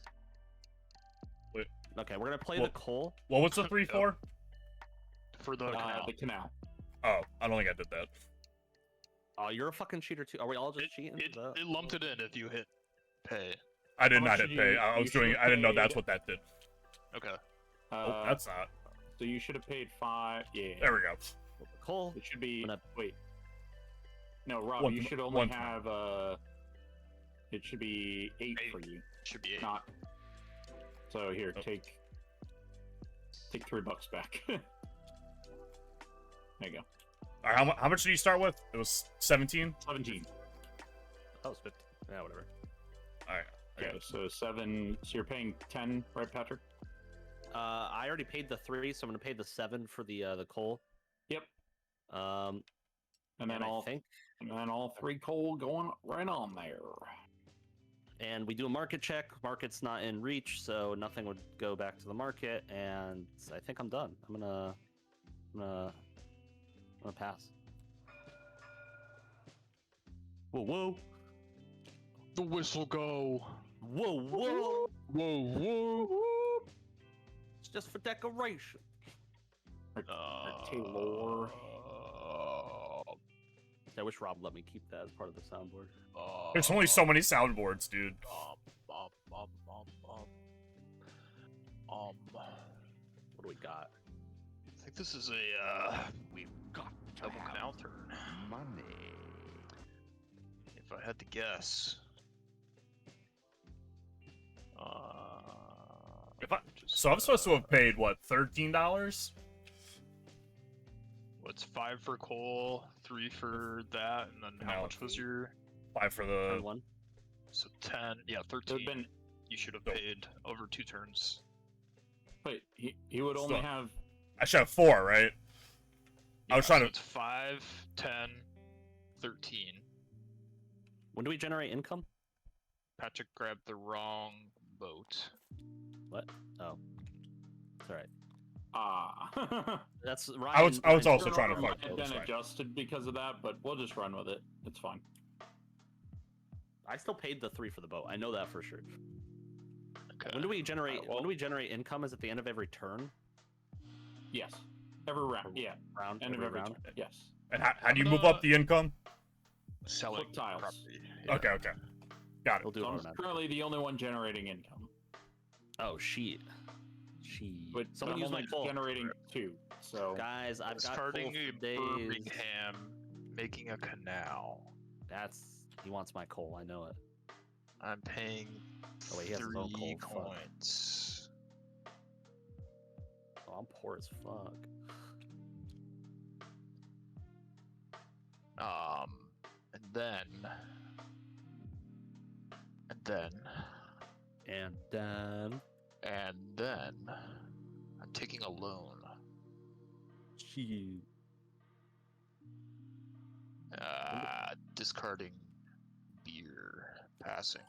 Okay, we're gonna play Well- the coal. Well, what's the 3 Yep. for? For the canal. The canal. Oh, I don't think I did that. Oh, you're a fucking cheater too. Are we all just cheating? It, Is that- it lumped it in if you hit pay. I did How not much hit did pay. you- I you was doing. should've I didn't know paid- that's what that did. Okay. Oh, that's not. So you should have paid 5. Yeah. There we go. the coal. It should be. Gonna- Wait. No, Rob, One- you should only one- have. It should be 8 for you, Should be 8. not. So here, Oh. take $3 back. There you go. All right, how much did you start with? It was 17. 17. That was 50. Yeah, whatever. All right. Okay, so 7. So you're paying 10, right, Patrick? I already paid the 3, so I'm gonna pay the 7 for the coal. Yep. Um, And then I think, and then all 3 coal going right on there. and we do a market check. Market's not in reach, so nothing would go back to the market. And I think I'm done. I'm gonna pass. Whoa, whoa, The whistle go. whoa, whoa! Whoa, whoa. It's just for decoration. Taylor. I wish Rob let me keep that as part of the soundboard. There's only so many soundboards, dude. What do we got? I think this is a We've got double canal turn. money. If I had to guess. If so I'm supposed to have paid what, $13? What's 5 for coal, 3 for that, and then how Canal. much was your? 5 for the. Turn 1. So 10, yeah, There 13. had been. You should have So- paid over 2 turns. Wait, he would only So- have. I should have 4, right? I was Yeah, trying so to- It's 5, 10, 13. When do we generate income? Patrick grabbed the wrong boat. What? Oh. It's alright. Ah. That's Ryan. I was Ryan's- also trying to Might fuck have Bill, been it's fine. adjusted because of that, but we'll just run with it. It's fine. I still paid the 3 for the boat. I know that for sure. Okay. When do we generate? well- When do we generate income? Is at the end of every turn? Yes. Every round. Yeah. Round. End of every round. turn. Yes. And how do you I'm move gonna- up the income? Selling Flip tiles. property. Okay, okay. Got We'll it. do So it I'm on that. currently the only one generating income. Oh shit. She. But Someone I'm use my only coal. generating 2. So Guys, I've got coal Starting for in days. Birmingham, making a canal. That's. He wants my coal. I know it. I'm paying Oh, wait, he has his own 3 coal, fuck. coins. Oh, I'm poor as fuck. And then, And then. I'm taking a loan. She. Discarding beer, passing.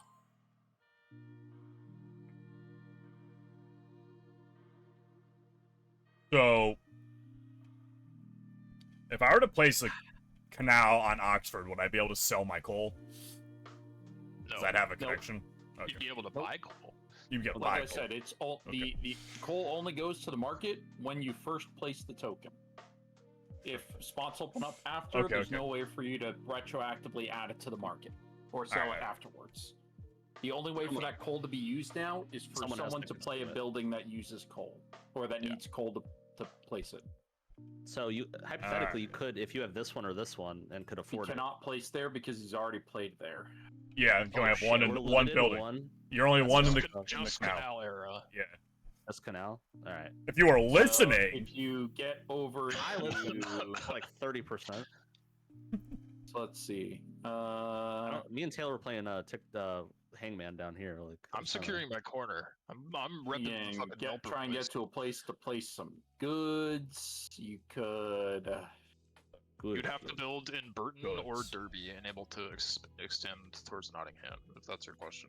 So, if I were to place a canal on Oxford, would I be able to sell my coal? No, Does that have a connection? you'd Okay. be able to buy coal. You can get like buy I coal. said, it's all Okay. the coal only goes to the market when you first place the token. If spots open up after, Okay, there's okay. no way for you to retroactively add it to the market or sell Alright. it afterwards. The only way for Someone- that coal to be used now is for Someone else someone can to play a do it. building that uses coal or that Yeah. needs coal to place it. So you hypothetically you could, if you have this one or this one, and could He afford it. cannot place there because he's already played there. Yeah, you can only have shit, one we're in limited one to building. One. You're only one in the, Just in the Just canal. canal era. Yeah. That's canal. All right. If you were So listening, if you get over I listen to, like 30%. so let's see. Me and Taylor were playing Hangman down here. Like I'm securing my corner. I'm repping Yeah, the fucking helper try and get place. to a place to place some goods. You could. good. You'd have to build in Burton or Goods. Derby and able to extend towards Nottingham, if that's your question.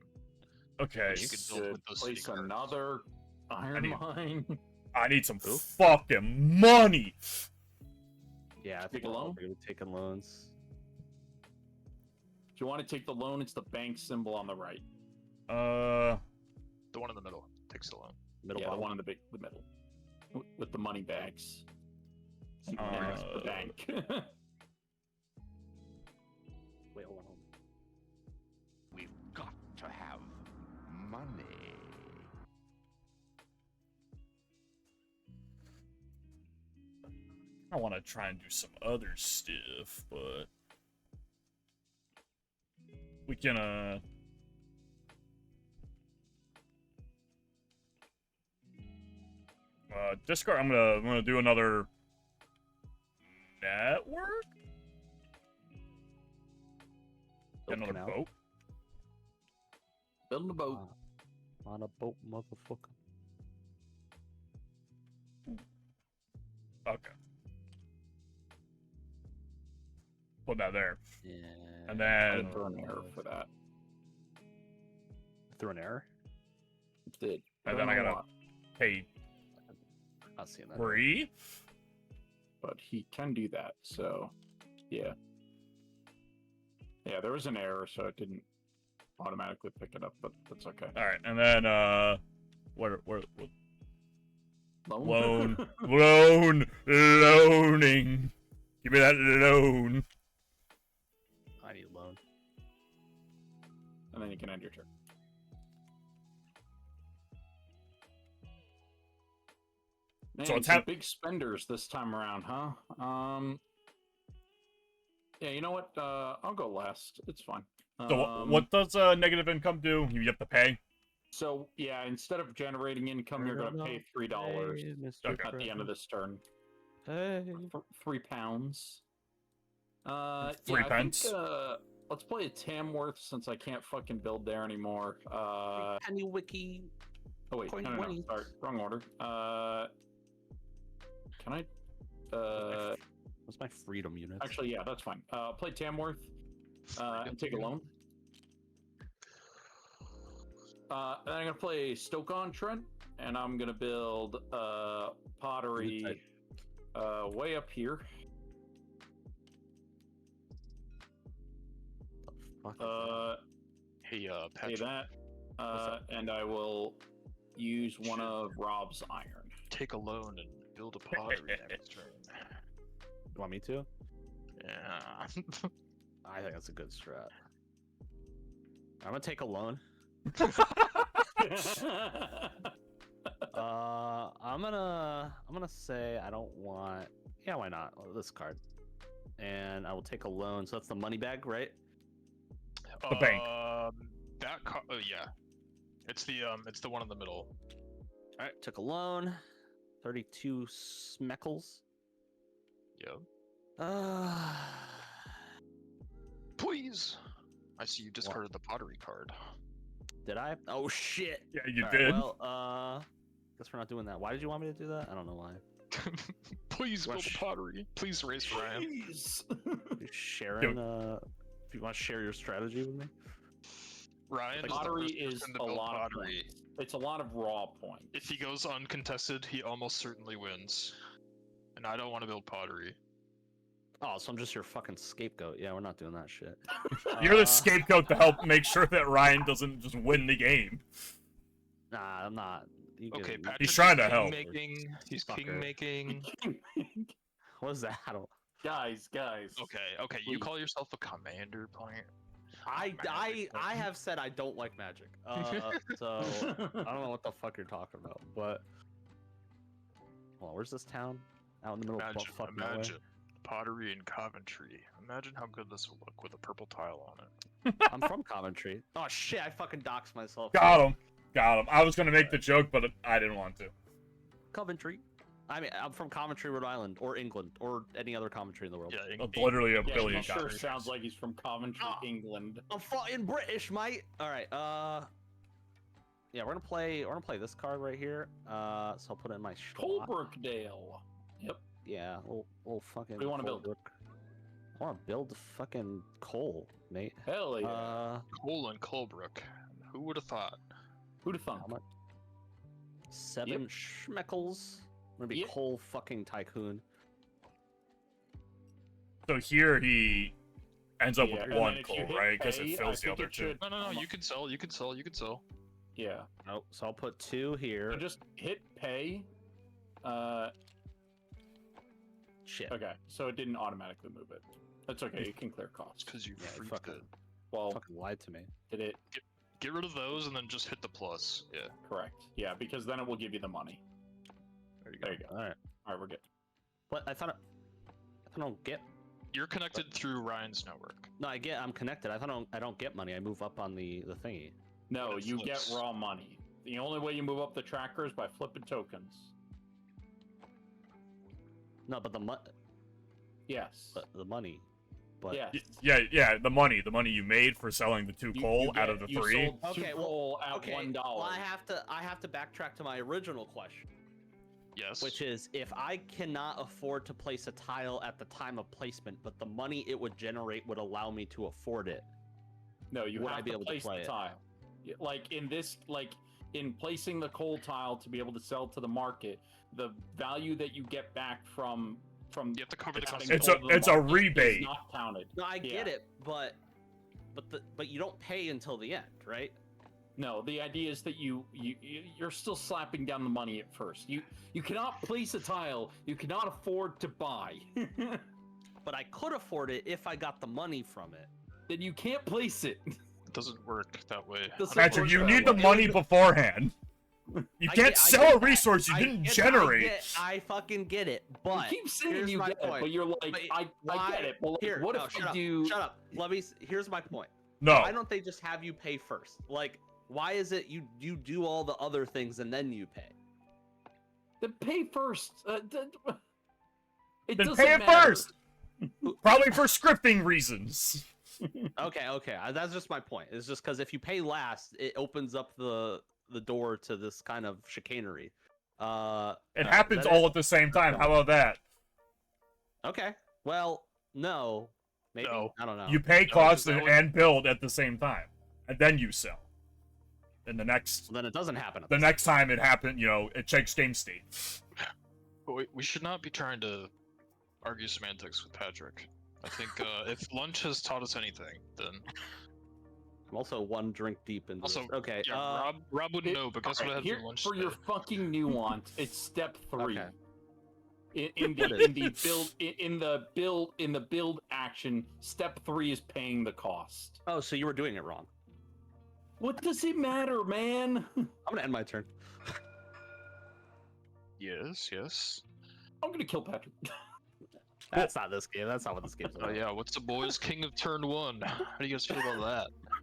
okay, You could build with those city place cards. another iron need- mine. I need some Who? fucking money. Yeah, I Take think a we're all loan? gonna be taking loans. If you want to take the loan, it's the bank symbol on the right. Uh, The one in the middle takes the loan. Middle Yeah, the bottom. one in the middle, with the money bags. And the bank. Wait, hold on. We've got to have money. I want to try and do some other stuff, but we can discard. I'm gonna do another network. Get another Canal. boat. Building a boat. On a boat, motherfucker. Okay. Put that there, Yeah. and I then didn't throw an error for that. Through an error? It did. and don't then I know gotta why, pay Not seeing that. 3. but he can do that. So, yeah. Yeah, there was an error, so it didn't automatically pick it up, but that's okay. All right, and then what? Loan. Loaning. Give me that loan. I need loan. And then you can end your turn. Man, So it's some big spenders this time around, huh? Yeah, you know what? I'll go last. It's fine. So what does negative income do? You have to pay. So yeah, instead of generating income, you're gonna pay $3 Hey, Mr. at the end of this turn. Hey. £3. Three yeah, pence. I think, let's play a Tamworth since I can't fucking build there anymore. Penny Wiki. Oh wait, Coin no, 20. sorry, wrong order. Can I? What's my freedom unit? Actually, yeah, that's fine. Play Tamworth and take a loan. Then I'm gonna play Stoke-on-Trent, and I'm gonna build pottery way up here. Hey, Say Patrick, that, and I will use one of Rob's iron. take a loan and build a pottery next turn. You want me to? Yeah. I think that's a good strat. I'm gonna take a loan. I'm gonna say I don't want. Yeah, why not? This card, and I will take a loan. So that's the money bag, right? The bank. That oh yeah, it's the one in the middle. All right, took a loan. 32 smeckles. Yep. Uh, Please. I see you discarded the pottery card. did I? Oh shit! Yeah, you All right, did. well, guess we're not doing that. Why did you want me to do that? I don't know why. Please build Rush. a pottery. Please raise Ryan. Please. You sharing? If you want to share your strategy with me. Ryan is the Pottery first is person to a build lot of pottery. points. It's a lot of raw points. If he goes uncontested, he almost certainly wins. And I don't want to build pottery. Oh, so I'm just your fucking scapegoat. Yeah, we're not doing that shit. You're the scapegoat to help make sure that Ryan doesn't just win the game. Nah, I'm not. You get Okay, it. Patrick. He's trying to king help. Making, he's Fucker. king making. What is that? I don't. guys. Okay. You Please. call yourself a commander point? I have said I don't like magic. So I don't know what the fuck you're talking about. But well, where's this town? Out in the middle of fucking nowhere. Imagine pottery in Coventry. Imagine how good this will look with a purple tile on it. I'm from Coventry. Oh shit! I fucking doxed myself. Got him. I was gonna make the joke, but I didn't want to. Coventry. I mean, I'm from Coventry, Rhode Island, or England, or any other Coventry in the world. Yeah, Literally a Yeah, billion he sure countries. sounds like he's from Coventry, Oh. England. I'm fucking British, mate. All right. Yeah, we're gonna play this card right here. So I'll put it in my slot. Colebrookdale. Yep. Yeah, little fucking. What do you wanna build? Colebrook. I want to build fucking coal, mate. Hell yeah. Cole and Colebrook. Who would have thought? Who'd have thunk? How much? 7 schmeckles. I'm gonna be Yep. coal fucking tycoon. So here he ends up Yeah, with and then one if you coal, hit right? Because pay, it I fills the think other it two. should- No. You can sell. Yeah. Oh, so I'll put 2 here. So just hit pay. Shit. Okay, so it didn't automatically move it. That's okay. You can clear costs. Because you Yeah, freaked fucking, it. Well, fucking lied to me. did it? Get rid of those and then just hit the plus. Yeah, Correct. Yeah, because then it will give you the money. there you go. There you go. All right. All right, we're good. But I thought I don't get. You're connected through Ryan's network. No, I'm connected. I thought I don't get money. I move up on the thingy. No, But it you get flips. raw money. The only way you move up the tracker is by flipping tokens. No, but Yes. the money. But Yes. Yeah, the money you made for selling the 2 coal out of the you 3. Sold two Okay, well, coal at okay. $1. Well, I have to backtrack to my original question, Yes. which is if I cannot afford to place a tile at the time of placement, but the money it would generate would allow me to afford it. No, you Would I have be to able to place play the it? tile. In placing the coal tile to be able to sell to the market, the value that you get back from You have to cover the adding cost. It's a- coal to the it's a market is rebate. not counted. No, I get Yeah. it, but you don't pay until the end, right? No, the idea is that you're still slapping down the money at first. You cannot place a tile. You cannot afford to buy. But I could afford it if I got the money from it. Then you can't place it. It doesn't work that way. Doesn't Patrick, you work need that the way. money beforehand. You I can't get sell a that. resource you I didn't get- generate. I fucking get it, but you keep saying here's you my get it, point. but you're like, But I get it. But like, Here, what no, if shut I up, do? Shut up. Here's my point. No. Why don't they just have you pay first? Like, why is it you do all the other things and then you pay? Then pay first. It Then doesn't pay it matter. first. Probably for scripting reasons. Okay. That's just my point. It's just because if you pay last, it opens up the door to this kind of chicanery. It happens all at the same time. How about that? Okay. Well, no. Maybe. No. I don't know. You pay No, costs that and, would- and build at the same time, and then you sell. And Then it doesn't happen. the next time it happened, it checks game state. But we should not be trying to argue semantics with Patrick. I think if lunch has taught us anything, then I'm also 1 drink deep into Also, this. Okay. yeah, Rob wouldn't know, but guess what I had Here, for lunch for your today? fucking nuance, it's step 3. Okay. In What the build action, step 3 is paying the cost. Oh, so you were doing it wrong. What does it matter, man? I'm gonna end my turn. Yes. I'm gonna kill Patrick. That's not this game. That's not what this game's Oh about. yeah, what's the boys king of turn 1? How do you guys feel about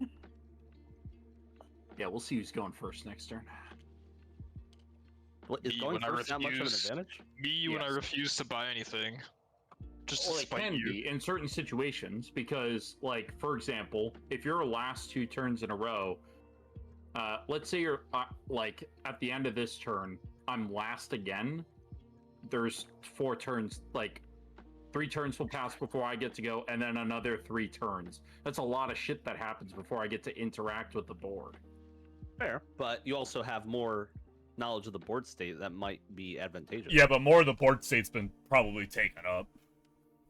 that? Yeah, we'll see who's going first next turn. What, is Me, going when I first that much of an refuse- advantage? Me when I Yes. refuse to buy anything. Just Well, to it spite can you. be in certain situations because, like, for example, if your last 2 turns in a row, let's say you're like at the end of this turn, I'm last again. There's 4 turns, like 3 turns will pass before I get to go, and then another 3 turns. That's a lot of shit that happens before I get to interact with the board. Fair, but you also have more knowledge of the board state that might be advantageous. Yeah, but more of the board state's been probably taken up.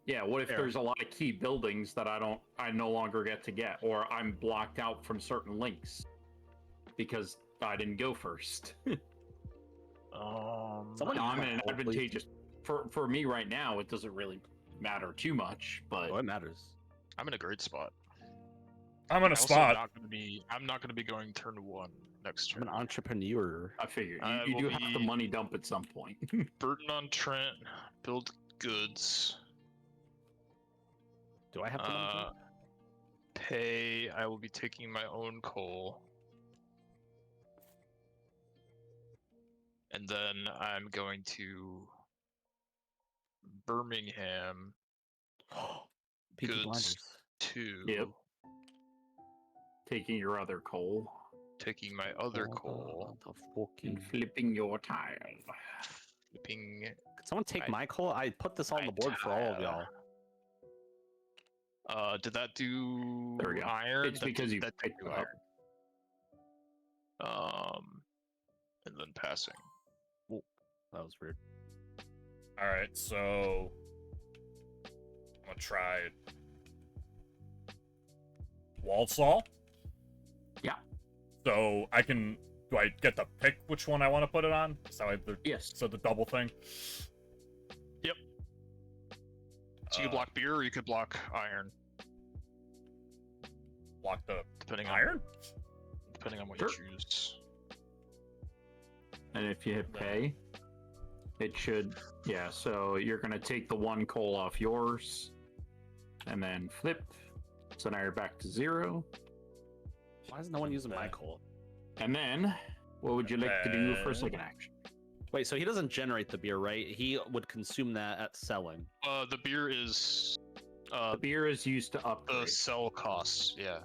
Yeah, what if Fair. there's a lot of key buildings that I no longer get to get, or I'm blocked out from certain links because I didn't go first. Someone I'm use in an my coal, please. advantageous for me right now. It doesn't really matter too much, but Oh, it matters. I'm in a great spot. I'm on a Also spot. I'm not gonna be going turn 1 next I'm turn. an entrepreneur. I figured I you will do have to be- money dump at some point. Burden on Trent, build goods. Do I have to? Uh, pay. I will be taking my own coal. And then I'm going to Birmingham Peaky goods. Blinders. 2. Yep. Taking your other coal Taking my other coal. The fucking... and flipping your tile. Flipping. Could someone take I- my coal? I put this on the board for all of y'all. Did that do There we go. iron? It's because you that picked do up. And then passing. That was weird. Alright, so I'm gonna try Wall Saw. Yeah. So I can do I get to pick which one I want to put it on? Yes. So the double thing. So you could block beer, or you could block iron, Block the depending iron. on what Sure. you choose. And if you hit pay, it should, yeah, so you're going to take the 1 coal off yours, and then flip. So now you're back to 0. Why is no one using my coal? And then, what would you like to do for second action? Wait, so he doesn't generate the beer, right? He would consume that at selling. The beer is The beer is used to the upgrade. sell costs, yeah,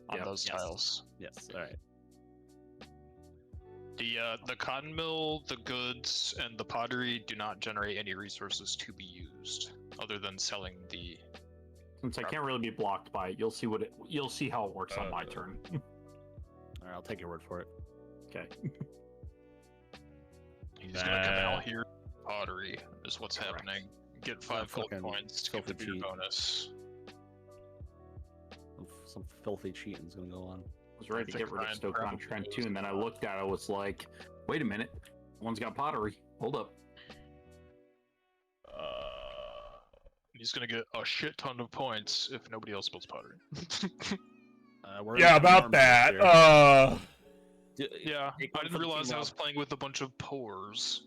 on Yep. those Yes. tiles. Yes. All right. The cotton mill, the goods, and the pottery do not generate any resources to be used, other than selling the. Since I can't really be blocked by it, you'll see how it works on my turn. All right. I'll take your word for it. Okay. He's gonna come out here. Pottery is what's Correct. happening. Get 5 gold fucking points to get the filthy beer cheat. bonus. Some filthy cheating's gonna go on. I was ready to think get rid of Ryan Stoke on probably Trent knows too, and then I looked at it, was like, wait a minute, one's got pottery. Hold up. He's gonna get a shit ton of points if nobody else builds pottery. We're Yeah, gonna about farm that. this year. Yeah, Take I one didn't for the realize team, I was Rob. playing with a bunch of pores.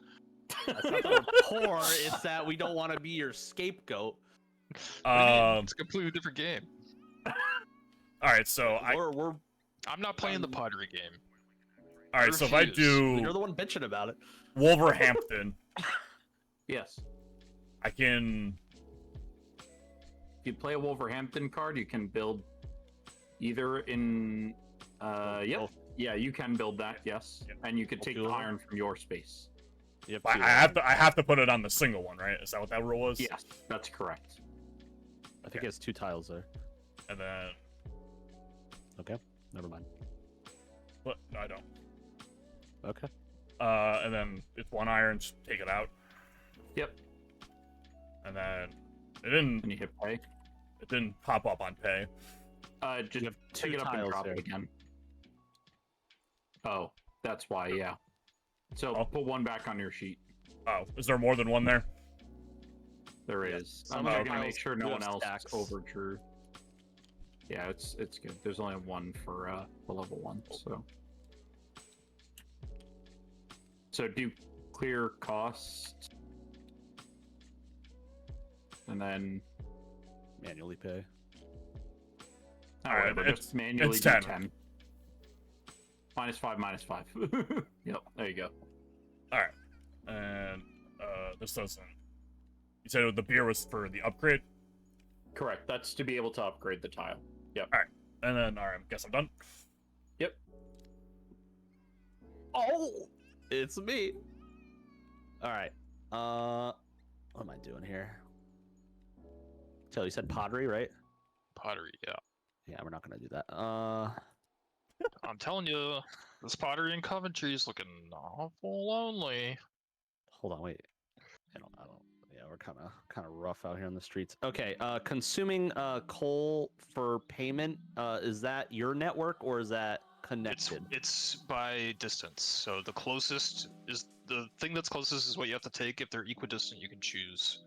That's not that we're poor. It's that we don't want to be your scapegoat. It's a completely different game. All right. So We're I'm not playing the pottery game. all right. So if I refuse. do you're the one bitching about it. Wolverhampton, Yes. I can. If you play a Wolverhampton card, you can build either in. Yep. Both. Yeah, you can build that. Yes, Yep. and you could take two the of them? iron from your space. You have I two. I have to put it on the single one, right? Is that what that rule was? Yes, that's correct. I think he has 2 tiles there. And then Okay. Never mind. what? No, I don't. Okay. And then it's 1 iron. Just take it out. Yep. And then it didn't. And you hit pay. It didn't pop up on pay. Just have take 2 it up and tiles drop there. it again. Oh, that's why. Yeah. So Oh. put 1 back on your sheet. Oh, is there more than 1 there? There Yeah, is. some I'm of just the gonna tiles make sure no do one have else stacks. overdrew. Yeah, it's good. There's only 1 for the level 1, so. So do clear cost, and then Manually pay. Alright, whatever, it's- just manually it's do 10. 10. -5, -5. Yep, there you go. All right. And this doesn't. You said the beer was for the upgrade, Correct. That's to be able to upgrade the tile. Yep. and then all right. I guess I'm done. Yep. Oh, it's me. All right. What am I doing here? So you said pottery, right? Pottery, yeah. Yeah, we're not gonna do that. I'm telling you, this pottery in Coventry is looking awful lonely. Hold on, wait. I don't. Yeah, we're kind of rough out here on the streets. Okay. Consuming coal for payment. Is that your network or is that connected? It's by distance. So the closest is the thing that's closest is what you have to take. If they're equidistant, you can choose.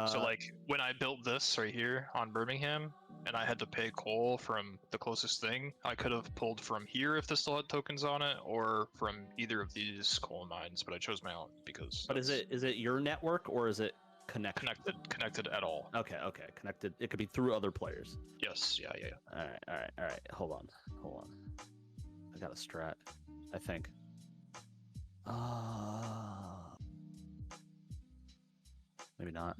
So like when I built this right here on Birmingham, and I had to pay coal from the closest thing, I could have pulled from here if this still had tokens on it, or from either of these coal mines. But I chose my own because. But is that's it your network or is it connected? connected at all? Okay, connected. It could be through other players. Yes. Yeah. All right. Hold on. I got a strat, I think. Maybe not.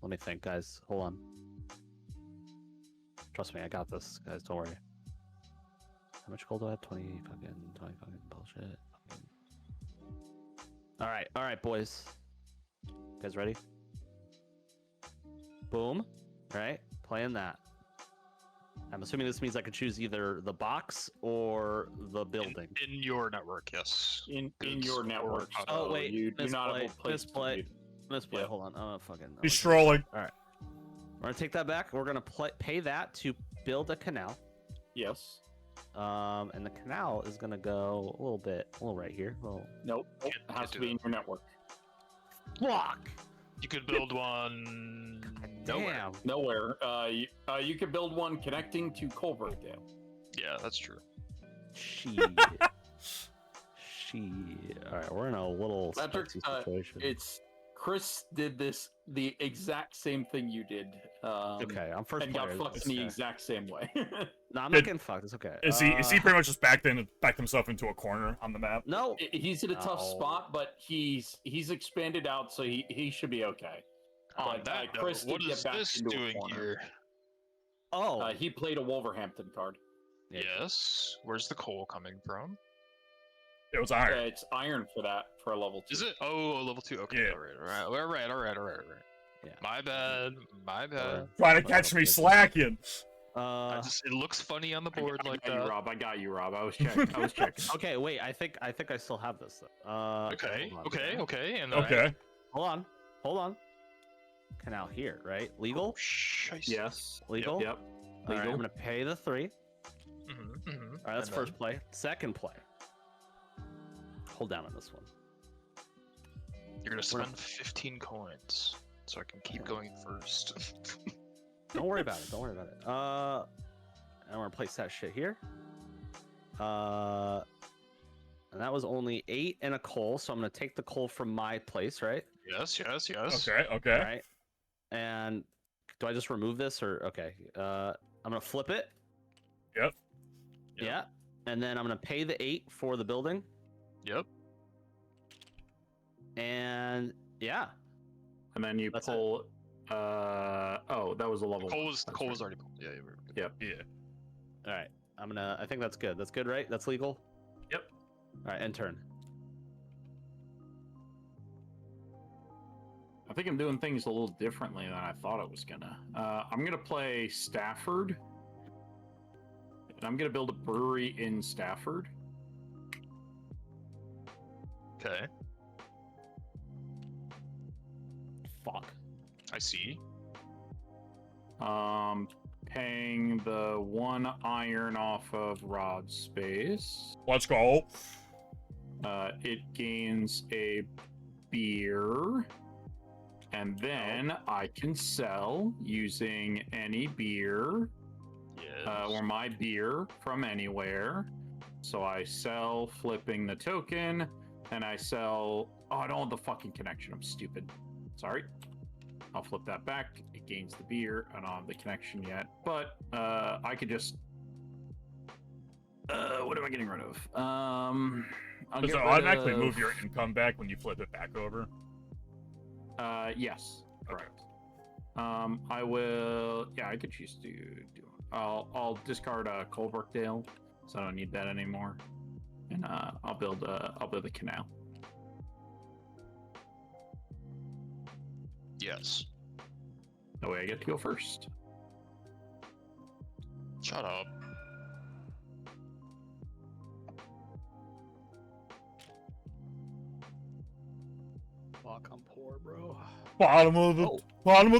Let me think, guys. Hold on. Trust me, I got this, guys. Don't worry. How much gold do I have? 20 fucking bullshit. All right, boys. You guys ready? Boom. All right, playing that. I'm assuming this means I could choose either the box or the building. In your network, yes. In Goods your or network. pottery. Oh, so wait, you do not have a misplay, place misplay. to be. Misplay. Yeah. Hold on. Oh, fucking. He's strolling. We're gonna take that back. We're gonna pay that to build a canal. Yes. And the canal is gonna go a little right here. Nope. It has to be in your network. Fuck. You could build one nowhere. Damn. Nowhere. You could build one connecting to Colbertdale. Yeah, that's true. Shit. All right, we're in a little Patrick, spicy situation. it's Chris did the exact same thing you did. Okay, I'm first and player. got fucked It's in the okay. exact same way. No, I'm not getting fucked. It's okay. Is he pretty much just backed himself into a corner on the map? No. He's in a tough No. spot, but he's expanded out, so he should be okay. On But, that note, Chris what did get is backed this into a doing corner. here? Oh. He played a Wolverhampton card. Yeah. Yes. Where's the coal coming from? It was iron. It's iron for a level 2. Is it? Oh, level 2. Okay, Yeah. all right. Yeah. My bad. Trying to catch me slacking. It looks funny on the board I like got that. you, Rob. I got you, Rob. I was checking. Okay, wait. I think I still have this. Okay, hold on. okay, and Okay. Hold on. Canal here, right? Legal? Shice. Yes. Legal? Yep. All right, Legal. I'm gonna pay the 3. Mm-hmm, All right, that's first play. Second play. Hold down on this one. You're gonna spend 15 coins, so I can keep going first. Don't worry about it. I'm gonna place that shit here. And that was only 8 and a coal, so I'm gonna take the coal from my place, right? Yes. Okay. All right. And do I just remove this or okay? I'm gonna flip it. Yep. Yeah. And then I'm gonna pay the 8 for the building. Yep. And yeah. And then you That's pull. Oh, that was a level. Coal one. was That's was right. already pulled. Yeah. Yeah. All right. I think that's good. That's good, right? That's legal. Yep. All right. End turn. I think I'm doing things a little differently than I thought I was gonna. I'm gonna play Stafford. And I'm gonna build a brewery in Stafford. Okay. Fuck. I see. Paying the 1 iron off of Rod's space. Let's go. It gains a beer. And then I can sell using any beer Yes. or my beer from anywhere. So I sell flipping the token, and I sell. Oh, I don't have the fucking connection. I'm stupid. Sorry. I'll flip that back. It gains the beer. I don't have the connection yet, but I could just. What am I getting rid of? I'll Does get it rid automatically of- move your income back when you flip it back over? Yes, correct. I will. Yeah, I could choose to do. I'll discard Colebrookdale, so I don't need that anymore, and I'll build a canal. Yes. That way I get to go first. Shut up. Fuck, I'm poor, bro. Bottom of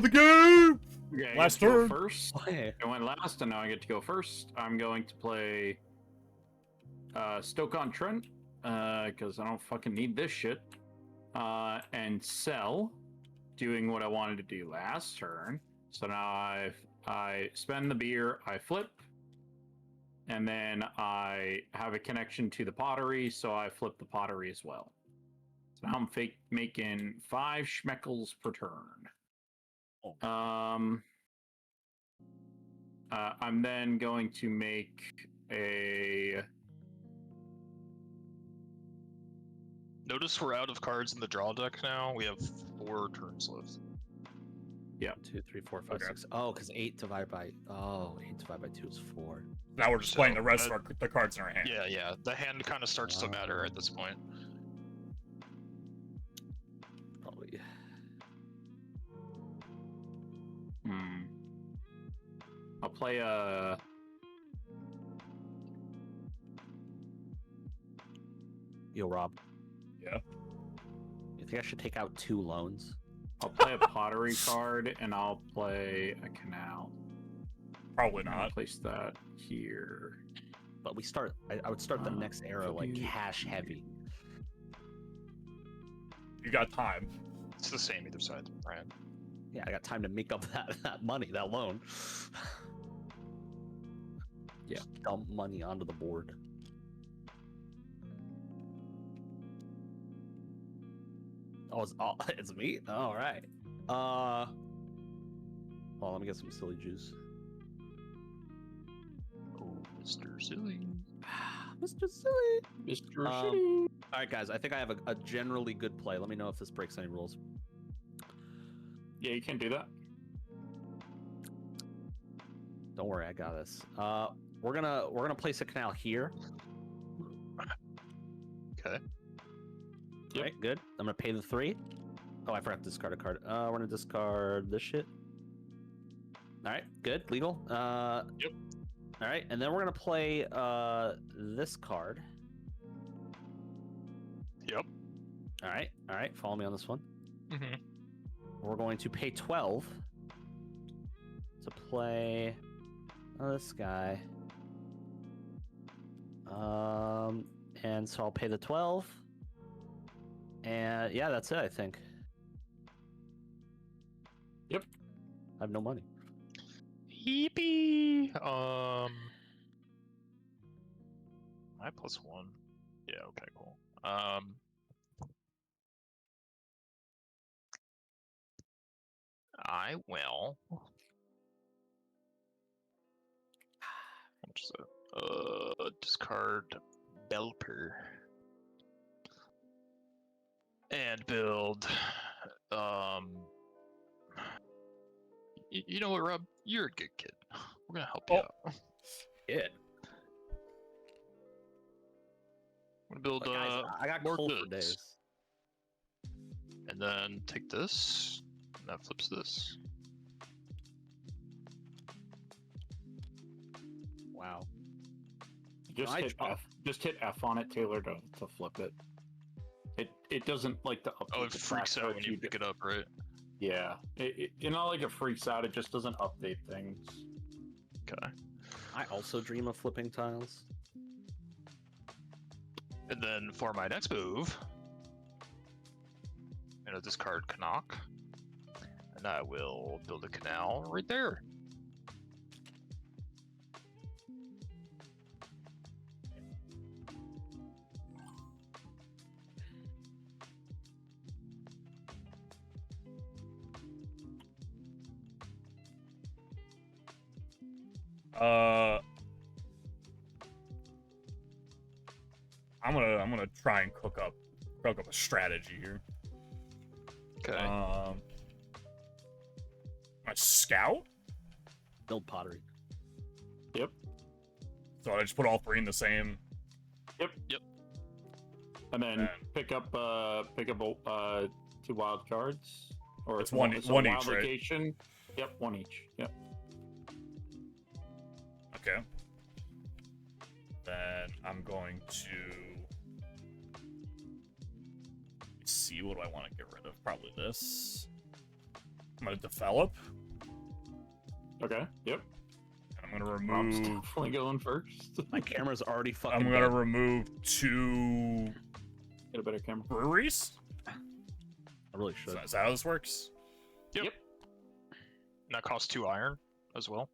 the game. Okay, I Last get to go turn. first. I went last, and now I get to go first. I'm going to play Stoke-on-Trent because I don't fucking need this shit, and sell, doing what I wanted to do last turn. So now I spend the beer, I flip, and then I have a connection to the pottery, so I flip the pottery as well. So now I'm making 5 schmeckles per turn. I'm then going to make a. Notice we're out of cards in the draw deck now. We have 4 turns left. Yeah. 2, 3, 4, 5, Okay. 6. Oh, because 8 divided by 2 is 4. Now we're just So, playing the rest of the cards in our hand. Yeah. The hand kind of starts to matter at this point. Probably. I'll play a. Yo, Rob. Yeah. You think I should take out 2 loans? I'll play a pottery card, and I'll play a canal. Probably I'll not. place that here. but I would start the next era like cash heavy. You got time. It's the same either side, right? Yeah, I got time to make up that money, that loan. Yeah, dump money onto the board. Oh, it's me? All right. Well, let me get some silly juice. Oh, Mr. Silly. Mr. Silly. Mr. All right, guys. I think I have a generally good play. Let me know if this breaks any rules. Yeah, you can do that. Don't worry, I got this. We're gonna place a canal here. Okay. All right, good. I'm gonna pay the 3. Oh, I forgot to discard a card. We're gonna discard this shit. All right, good, legal. Yep. All right, and then we're gonna play this card. Yep. All right. Follow me on this one. Mm-hmm. We're going to pay 12 to play this guy. And so I'll pay the 12. And yeah, that's it, I think. Yep. I have no money. Yippee! I +1. Yeah, okay, cool. I will. How much is that? Discard Belper. And build. You know what, Rob? You're a good kid. We're gonna help you out. Good. I'm gonna build Guys, I got more coal for goods. days. And then take this, and that flips this. Wow. Just I hit try- F. Just hit F on it, Taylor, to flip it. It doesn't like to update. Oh, it the freaks track out when you pick it up, right? Yeah, you know, like it freaks out. It just doesn't update things. Okay. I also dream of flipping tiles. And then for my next move, I'm gonna discard Canuck, and I will build a canal right there. I'm gonna try and cook up a strategy here. Okay. My scout. Build pottery. Yep. So I just put all 3 in the same. Yep. And then pick up 2 wild cards. Or It's one so each, wild right? location. Yep, 1 each. Yep. Okay. Then I'm going to see, what do I want to get rid of? Probably this. I'm gonna develop. Okay. Yep. And I'm gonna Rob's remove. definitely going first. My camera's already fucking I'm gonna dead. remove 2 Get a better camera. breweries. I really should. Is that how this works? Yep. Yep. And that costs 2 iron as well.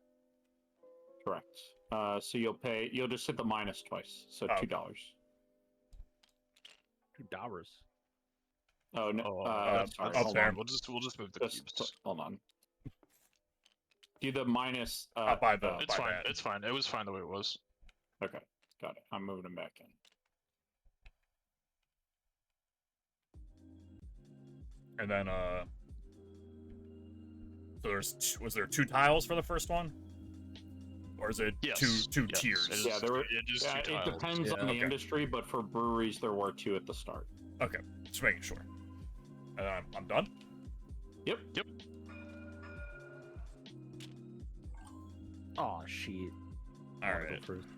Correct. So you'll just hit the minus twice. So Oh. $2. $2. Oh no. Sorry. up Hold there. on. We'll just move the Just cubes. hold on. Do the minus. I'll buy the. It's buy fine. that. It's fine. It was fine the way it was. Okay, got it. I'm moving them back in. And then so was there 2 tiles for the first one? Or is it Yes. two Yes. tiers? It is, Yeah, there were- it is Yeah, 2 it tiles. depends Yeah, on the okay. industry, but for breweries there were 2 at the start. Okay, just making sure. And I'm done. Yep. Oh shit. All I wanna go right. first.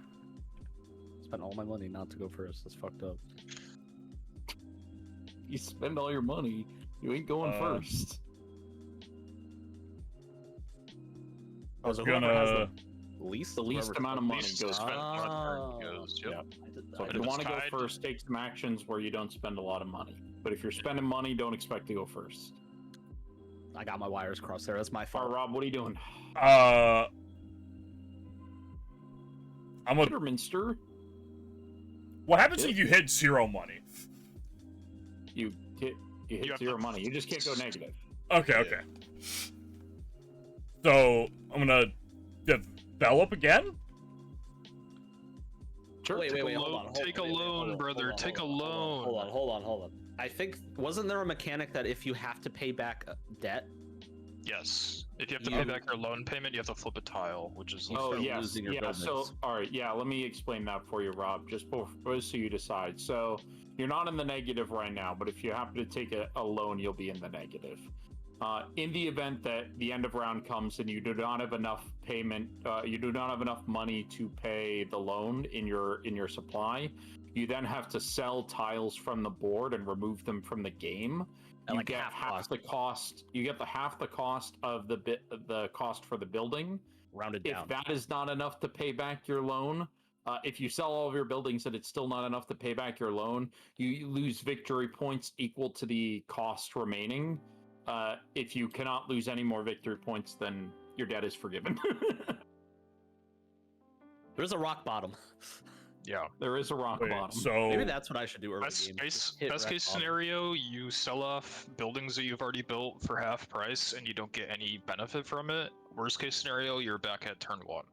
Spent all my money not to go first. That's fucked up. You spend all your money, you ain't going first. I was So whoever has gonna. the Least? The least Whoever- amount of money Least goes. spent on Oh. turn goes. Yep. Yeah. I did- So I if did- you it's want to go tied- first, take some actions where you don't spend a lot of money. But if you're spending money, don't expect to go first. I got my wires crossed there. That's my All fault. right, Rob, what are you doing? I'm a. Peterminster, What happens if you hit 0 money? you hit You have zero to- money. You just can't go negative. Okay, okay. So I'm gonna develop again. Sure. Wait, Take a hold loan- on. take a wait, loan, hold on, brother, hold on, take hold a on, loan. Hold on. I think wasn't there a mechanic that if you have to pay back debt, Yes. If you have to You- pay back your loan payment, you have to flip a tile, which is You Oh start yes, losing your yeah. So buildings. all right, yeah. Let me explain that for you, Rob. Just before so you decide. So you're not in the negative right now, but if you happen to take a loan, you'll be in the negative. In the event that the end of round comes and you do not have enough payment, you do not have enough money to pay the loan in your supply, you then have to sell tiles from the board and remove them from the game. At You like get half half the cost. You get half the cost of the cost for the building. rounded If down? that is not enough to pay back your loan, if you sell all of your buildings and it's still not enough to pay back your loan, you lose victory points equal to the cost remaining. If you cannot lose any more victory points, then your debt is forgiven. There's a rock bottom. yeah. There is a rock Wait, bottom. so Maybe that's what I should do early Best game. case, Just hit best rock case bottom. scenario, you sell off buildings that you've already built for half price and you don't get any benefit from it. Worst case scenario, you're back at turn 1.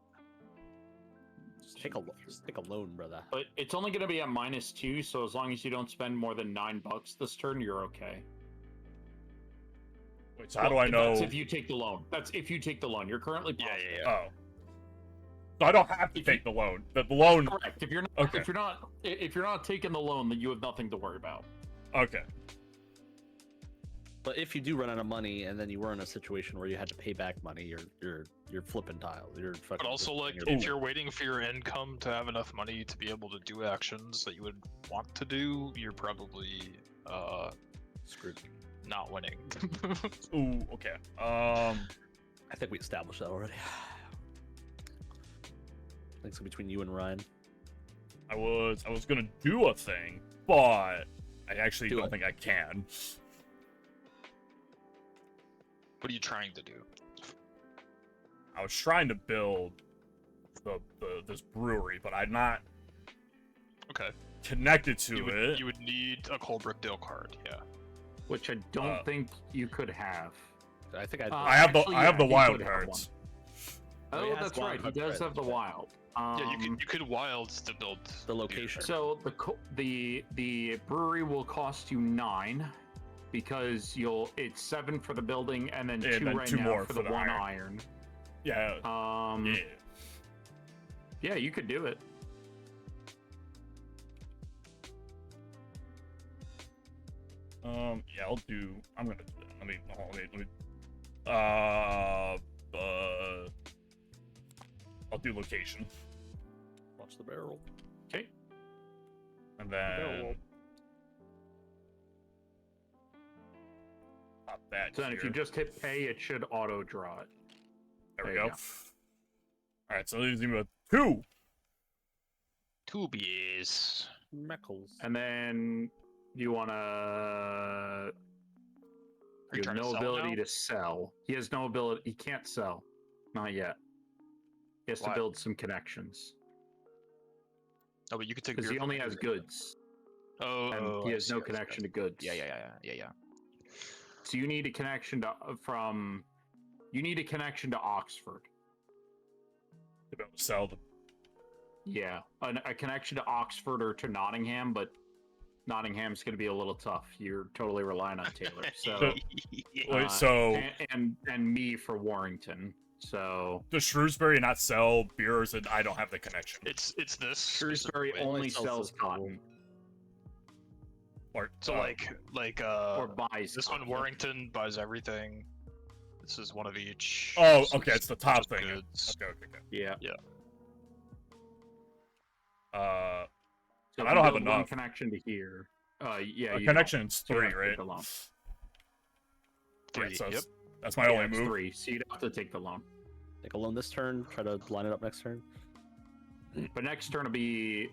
Just take a loan, brother. But it's only going to be at -2, so as long as you don't spend more than $9 this turn, you're okay. wait, so how do I know? That's if you take the loan. That's if you take the loan. You're currently Yeah, positive. yeah, yeah. Oh. So I don't have to If you- take the loan. The loan. Correct. If you're not, Okay. if you're not taking the loan, then you have nothing to worry about. Okay. But if you do run out of money and then you were in a situation where you had to pay back money, you're flipping tiles. You're fucking. But also, like, flipping if your- you're waiting for your income to have enough money to be able to do actions that you would want to do, you're probably screwed. not winning. Ooh. Okay. I think we established that already. I think it's between you and Ryan. I was gonna do a thing, but I actually Do don't it. think I can. What are you trying to do? I was trying to build this brewery, but I'm not Okay. connected to You would, it. you would need a Colebrookdale card, yeah. Which I don't think you could have. I think I. I have Actually, I have the yeah, he wild could have cards. Oh, he Oh, has that's wild right. He cards, does right, have the that's right. wild. Yeah, you could wilds to build The location. So the brewery will cost you 9 because it's 7 for the building and then Yeah, 2 then right 2 now more for for the the 1 iron. iron. Yeah. Yeah, you could do it. Yeah, I'll do. I'm gonna. Let me. I'll do location, Watch the barrel. Okay. and then Barrel. pop that. So then if you here. just hit pay, it should auto draw it. There we there go. you All right, so leaves me with 2. Tubies. Meckles. And then you want to Are you you have trying to no sell ability now? to sell. He has no ability. He can't sell. Not yet. He has Why? to build some connections Oh, but you could take because beer he from only has anywhere. goods Oh, and he I has see, no I see, I connection see. to goods. Yeah. So you need a connection to Oxford. To be able to sell the. Yeah, a connection to Oxford or to Nottingham, but Nottingham's going to be a little tough. You're totally relying on Taylor. So Wait, so and me for Warrington. So does Shrewsbury not sell beer, or is it I don't have the connection? it's this Shrewsbury specifically. only sells sells this cotton Or So like or buys. this one cotton. Warrington buys everything. This is one of each. Oh, This okay, is it's the top just thing. goods. Okay. Yeah. So I if don't you have build one enough. connection to here. Yeah, A you connection's don't. So you 3, have to right? take the loan. Yeah, 3. so Yep. that's my Yeah, only it's move. 3. So you'd have to take the loan. Take a loan this turn. Try to line it up next turn. But next turn will be,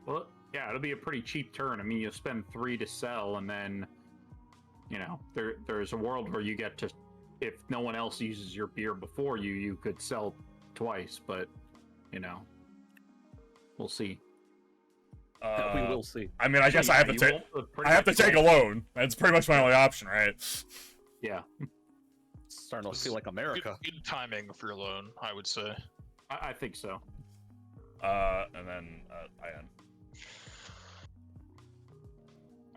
well, yeah, it'll be a pretty cheap turn. I mean, you'll spend 3 to sell, and then, you know, there's a world where you get to, if no one else uses your beer before you, you could sell twice. But, you know, we'll see. We will see. I mean, I guess So, I have yeah, to you take. won't- pretty I have to much take a won't- loan. That's pretty much my only option, right? Yeah, It's starting to feel like America. Good timing for your loan, I would say. I think so. And then I end.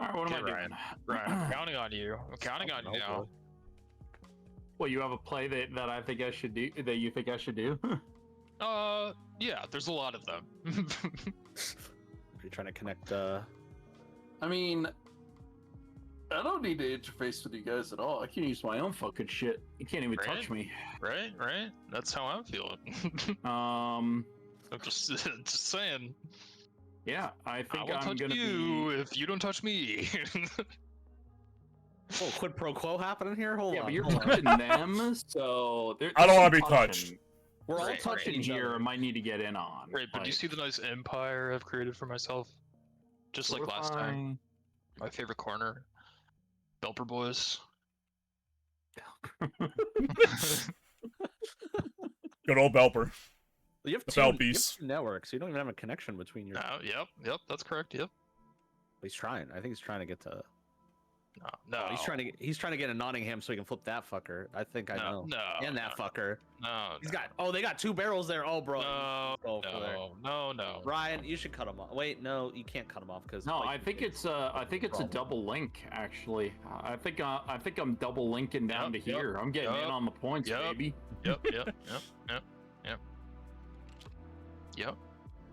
All right, what am I Okay, doing? Ryan, I'm counting on you. I'm counting on you now. Hopefully. Well, you have a play that I think I should do. That you think I should do? Yeah, there's a lot of them. You're trying to connect. I mean, I don't need to interface with you guys at all. I can use my own fucking shit. You can't even touch me. Right? That's how I'm feeling. Um, I'm just saying. yeah, I I think will I'm touch gonna you if you don't touch me. Oh, quid pro quo happening here. Hold Yeah, on. but you're hold on. touching them, so I don't want wanna be touched. We're all Right, touching right. here. and might need to get in on. Right, but do you see the nice empire I've created for myself? Just like last time. My favorite corner. Belper Boys. Good old Belper. You have The two, Bell you have Beast. 2 networks. You don't even have a connection between your. Yep, that's correct. Yep. He's trying. I think he's trying to get to. No. Oh, he's trying to get a Nottingham so he can flip that fucker. I think I know. No. And that fucker. No. He's got. Oh, they got 2 barrels there. Oh, bro. No. Go for it. No. Ryan, you should cut him off. Wait, no, you can't cut him off because. No, I think it's a double link actually. I think I'm double linking down Yep, to here. I'm getting in on the points, yep. baby. Yep.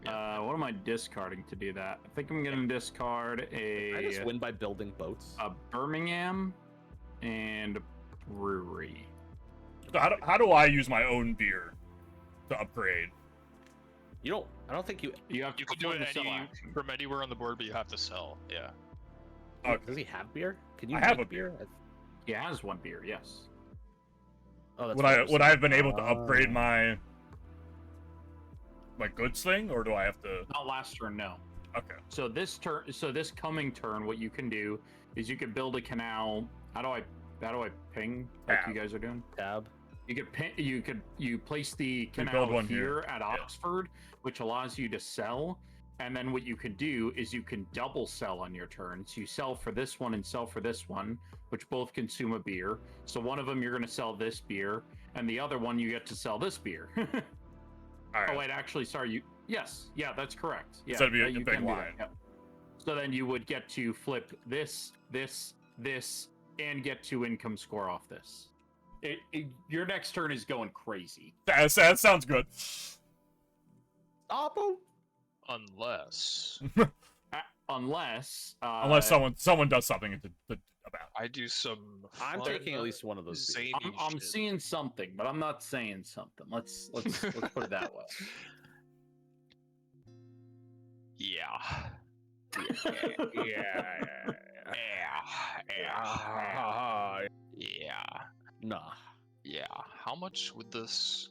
What am I discarding to do that? I think I'm gonna discard I just a win by building boats. Birmingham and a brewery. So how do I use my own beer to upgrade? You don't. I don't think you. You have to You can do perform it the sell action. from anywhere on the board, but you have to sell. Yeah. Does he have beer? Can you? I have make a beer. He has 1 beer, yes. Oh, that's Would what I was would I saying. have been able to upgrade Oh. my goods thing, or do I have to? Not last turn, no. Okay. So this coming turn, what you can do is you could build a canal. How do I ping like Tab. you guys are doing? Tab. You could you place the build canal one here here. at Yeah. Oxford, which allows you to sell. And then what you can do is you can double sell on your turn. So you sell for this one and sell for this one, which both consume a beer. So one of them you're going to sell this beer, and the other one you get to sell this beer. All right. Oh wait, actually, sorry. Yeah, that's correct. Yeah, So it'd be a you big can do that, line. yep. So then you would get to flip this, and get to income score off this. Your next turn is going crazy. That sounds good. Oppo. Unless Unless Unless someone does something about. I do some. I'm fun, taking at least one of those. beers. zany I'm shit. seeing something, but I'm not saying something. Let's put it that way. Yeah. Yeah. Nah. Yeah. How much would this?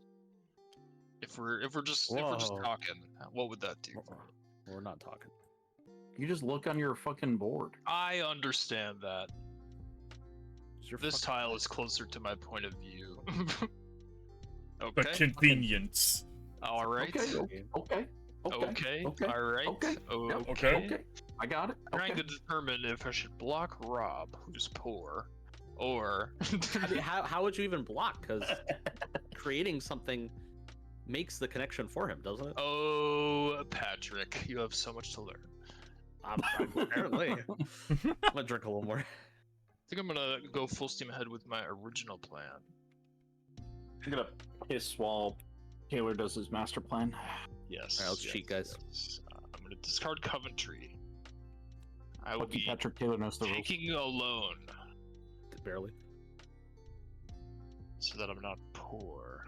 If we're just Whoa. talking, what would that do? We're not talking. You just look on your fucking board. I understand that. Is your This fucking- tile is closer to my point of view. The okay. convenience. All right. Okay. Okay. Okay. All right. Okay. Yep. Okay. Okay. I got it. Trying Okay. to determine if I should block Rob, who's poor, or I mean, how would you even block? Because creating something makes the connection for him, doesn't it? oh, Patrick, you have so much to learn. Apparently. I'm gonna drink a little more. I think I'm gonna go full steam ahead with my original plan. I'm gonna piss while Taylor does his master plan. Yes. Alright, let's cheat, guys. yes. I'm gonna discard Coventry. I will Lucky be Patrick Taylor knows the rules. taking a loan Barely. so that I'm not poor.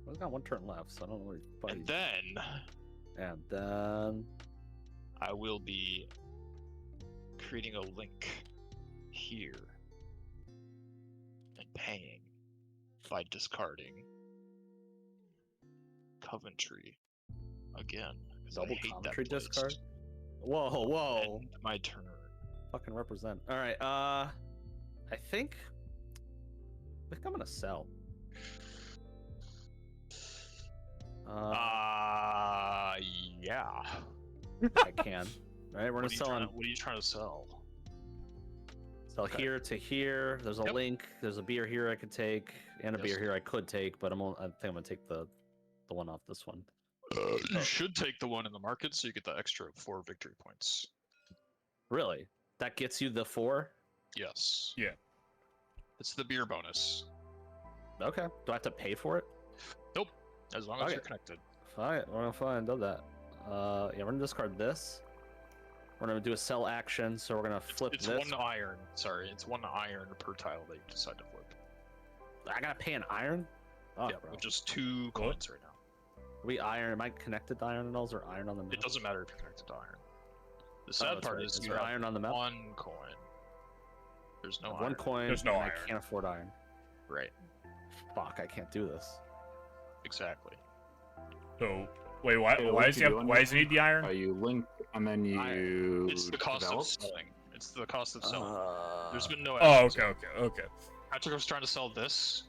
Well, he's got 1 turn left, so I don't know what he's And fighting. then And then I will be creating a link here and paying by discarding Coventry again. 'cause I Double hate that Coventry place. discard. Whoa. And my turn. Fucking represent. All right. I think I'm gonna sell. Yeah. I can. Right, we're gonna sell on What are you trying to sell? sell here to here. There's a Yep. link. There's a beer here I could take, and a Yes. beer here I could take, but I think I'm gonna take the one off this one. You should take the one in the market so you get the extra 4 victory points. Really? That gets you the 4? Yes. Yeah. It's the beer bonus. Okay. Do I have to pay for it? As long as Okay. you're connected. Fine. We're gonna find do that. Yeah, we're gonna discard this. We're gonna do a sell action, so we're gonna flip It's this. 1 iron. Sorry, it's 1 iron per tile that you decide to flip. I gotta pay an iron? Oh, Yeah, bro. with just 2 coins right now. Are we iron? Am I connected to iron and or iron on the map? It doesn't matter if you're connected to iron. The Oh, sad that's part right. is Is you there have iron on the map? 1 coin. There's no One iron. coin. There's no and iron. I can't afford iron. Right. Fuck, I can't do this. Exactly. So wait, why Okay, why what does he you have, doing? why does he need the iron? You link and then you It's the cost develop? of selling. It's the cost of selling. There's been no Oh, actions. okay. Patrick was trying to sell this,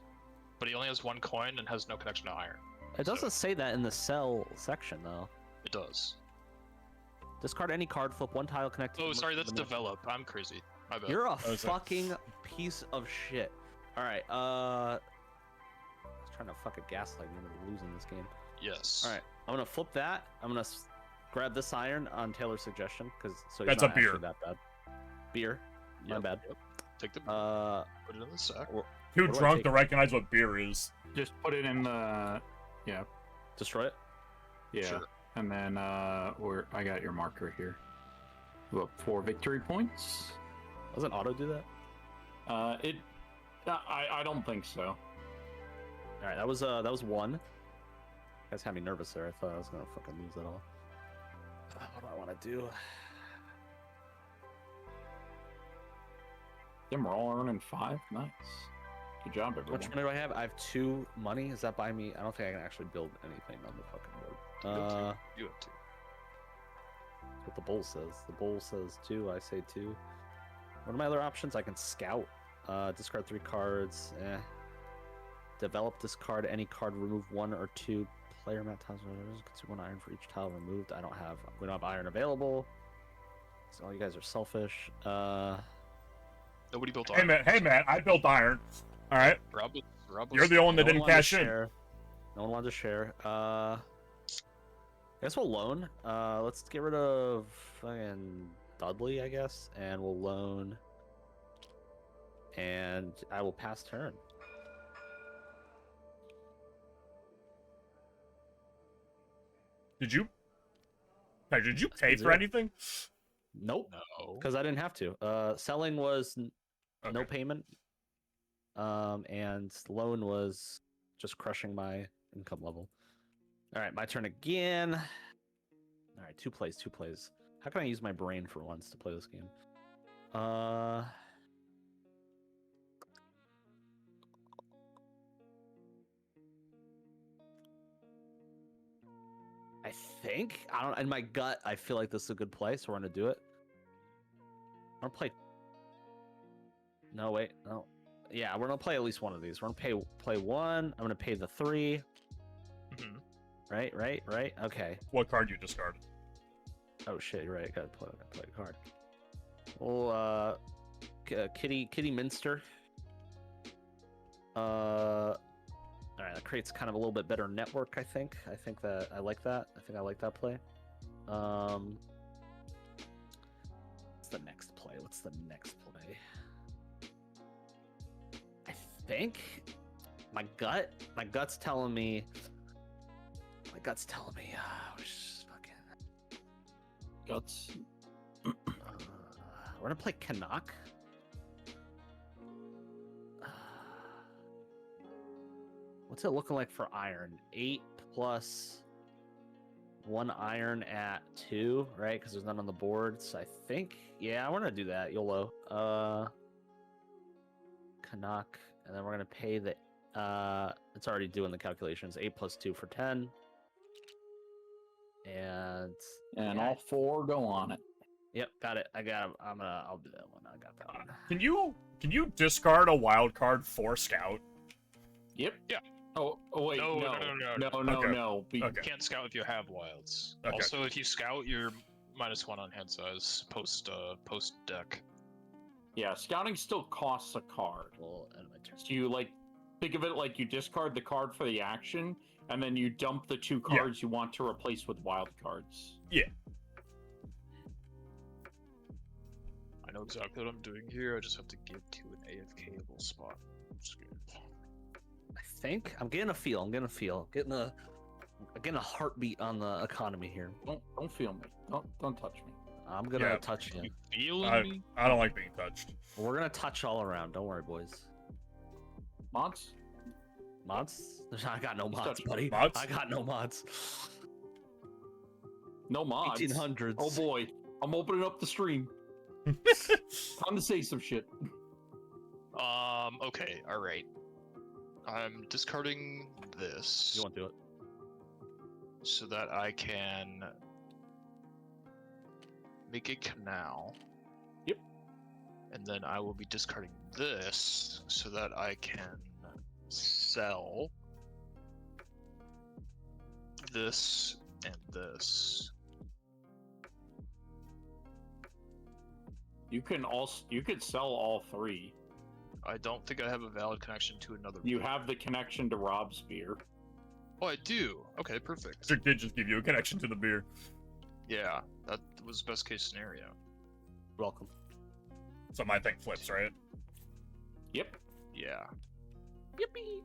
but he only has 1 coin and has no connection to iron. It doesn't say that in the sell section though. It does. Discard any card, flip 1 tile connected. Oh, to sorry, that's the map. develop. I'm crazy. My bad. You're a was like- fucking piece of shit. All right. I was trying to fucking gaslight me into losing this game. Yes. All right. I'm gonna flip that. I'm gonna grab this iron on Taylor's suggestion because so he's That's not a beer. actually that bad. Beer. My Yep, bad. yep. Take the put it in the sack. Too What do I drunk take? to recognize what beer is. Just put it in the Destroy it. yeah, Sure. and then I got your marker here. You have 4 victory points. Doesn't auto do that? I don't think so. All right. That was 1. You guys had me nervous there. I thought I was gonna fucking lose it all. What do I want to do? Them we're all earning 5. Nice. Good job, everyone. Which money do I have? I have 2 money. Is that by me? I don't think I can actually build anything on the fucking board. You have 2. That's what the bowl says. The bowl says 2. I say 2. What are my other options? I can scout. Discard 3 cards. Develop, discard any card. Remove 1 or 2 player mat tiles. Consume 1 iron for each tile removed. We don't have iron available. So all you guys are selfish. Nobody built Hey iron. man, I built iron. All right, Rob was you're the one that No didn't wanted to cash in. share. No one wanted to share. I guess we'll loan. Let's get rid of fucking Dudley, I guess, and we'll loan. And I will pass turn. Did you pay for Zero. anything? Nope, No. because I didn't have to. Selling was no Okay. payment. And loan was just crushing my income level. All right, my turn again. All right, 2 plays. How can I use my brain for once to play this game? I think in my gut I feel like this is a good play, so we're gonna do it. I'm gonna play. No, wait, no. Yeah, we're gonna play at least one of these. We're gonna play 1. I'm gonna pay the 3. Mhm. Right. Okay. What card you discarded? Oh shit, you're right. I gotta play a card. Well, Kitty Minster. All right, that creates kind of a little bit better network. I think that I like that. I think I like that play. What's the next play? I think my gut's telling me. We should just fucking. Guts. We're gonna play Canuck. What's it looking like for iron? 8 plus 1 iron at 2, right? Because there's none on the boards. I think. Yeah, I want to do that. YOLO. Canuck, and then we're gonna pay the. It's already doing the calculations. 8 plus 2 for 10. And And yeah. all 4 go on it. Yep, got it. I got. I'll do that one. I got that one. Can you discard a wild card for scout? Yep. Yeah. Oh wait, No. no. Okay. You can't scout if you have wilds. Okay. Also, if you scout, you're -1 on hand size post deck. Yeah, scouting still costs a card. Well, end my turn. So you think of it like you discard the card for the action, and then you dump the 2 cards you want to replace with wild cards. Yeah. I know exactly what I'm doing here. I just have to get to an AFK-able spot. I think I'm getting a feel. Getting a heartbeat on the economy here. Don't feel me. Don't touch me. I'm gonna touch you. You feeling me? I don't like being touched. We're gonna touch all around. Don't worry, boys. Mods? Mods? I got no mods, touch buddy. mods? I got no mods. No mods. 1800s. Oh boy, I'm opening up the stream. Time to say some shit. Okay, alright. I'm discarding this. You want to do it? So that I can make a canal. Yep. And then I will be discarding this so that I can sell this and this. You could sell all 3. I don't think I have a valid connection to another. You have the connection to Rob's beer. Oh, I do. Okay, perfect. Strict did just give you a connection to the beer. Yeah, that was best case scenario. Welcome. So my thing flips, right? Yep. Yeah. Yippee!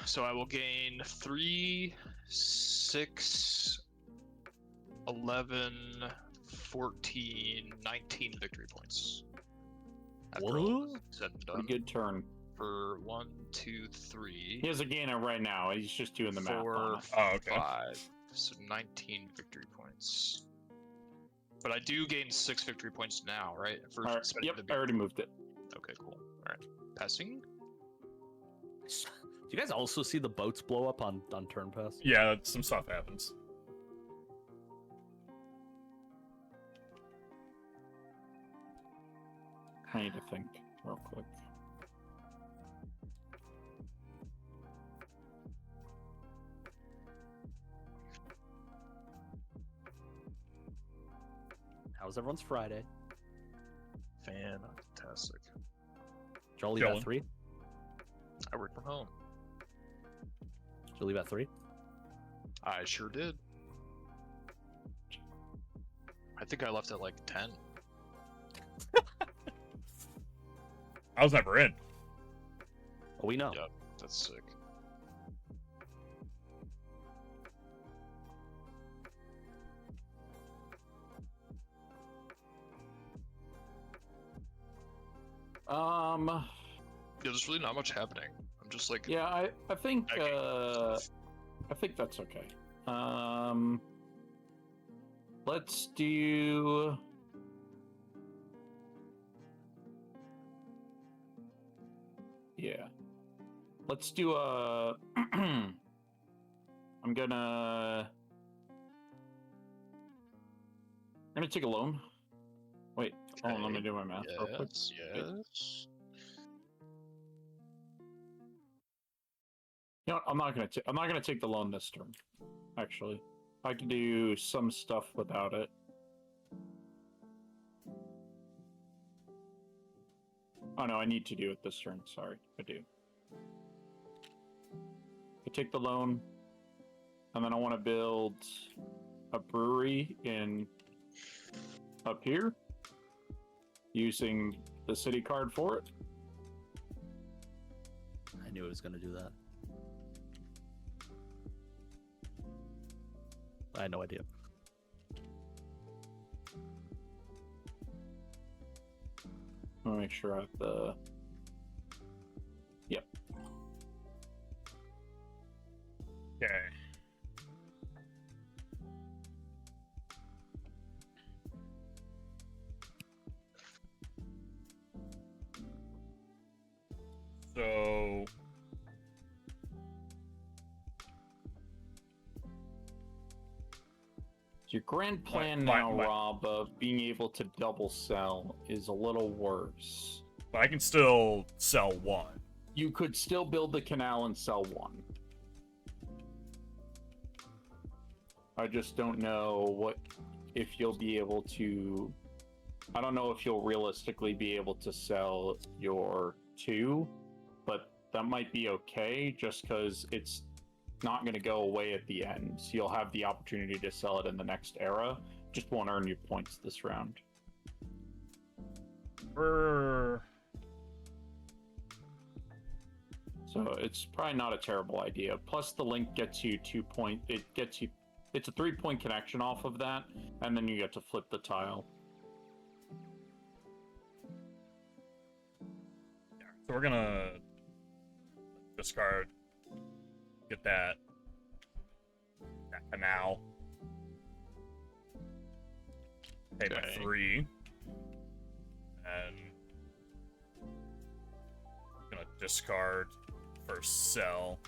So I will gain 3, 6, 11, 14, 19 victory points. After all is said and done. Pretty good turn. For 1, 2, 3. He has a gainer right now. He's just doing the math 4, on it. Oh, okay. 5. So 19 victory points. But I do gain 6 victory points now, right? For Alright, spending yep, the I beer. already moved it. Okay, cool. Alright. Passing. Do you guys also see the boats blow up on turn pass? Yeah, some stuff happens. I need to think real quick. How was everyone's Friday? Fantastic. Joel, leave Chilling. at 3? I work from home. Did you leave at 3? I sure did. I think I left at like 10. I was never in. Well, we know. Yep, that's sick. Yeah, there's really not much happening. I'm just like, Yeah, I think Okay. I think that's okay. Let's do yeah. Let's do a I'm gonna take a loan. Wait, hold on, let me do my math real quick. yes. You know what? I'm not gonna take the loan this turn. Actually, I can do some stuff without it. Oh no, I need to do it this turn. Sorry, I do. I take the loan, and then I want to build a brewery up here, using the city card for it. I knew it was going to do that. I had no idea. Let me make sure I have the. Yep. Okay. So Your grand plan My- now, my- Rob, of being able to double sell is a little worse. But I can still sell one. You could still build the canal and sell one. I just don't know if you'll be able to. I don't know if you'll realistically be able to sell your two, but that might be okay just because it's not going to go away at the end. So you'll have the opportunity to sell it in the next era. Just won't earn you points this round. So it's probably not a terrible idea. Plus the link gets you 2 point. It's a 3-point connection off of that, and then you get to flip the tile. So we're gonna discard, get that canal, pay by Okay. 3, and gonna discard for sell.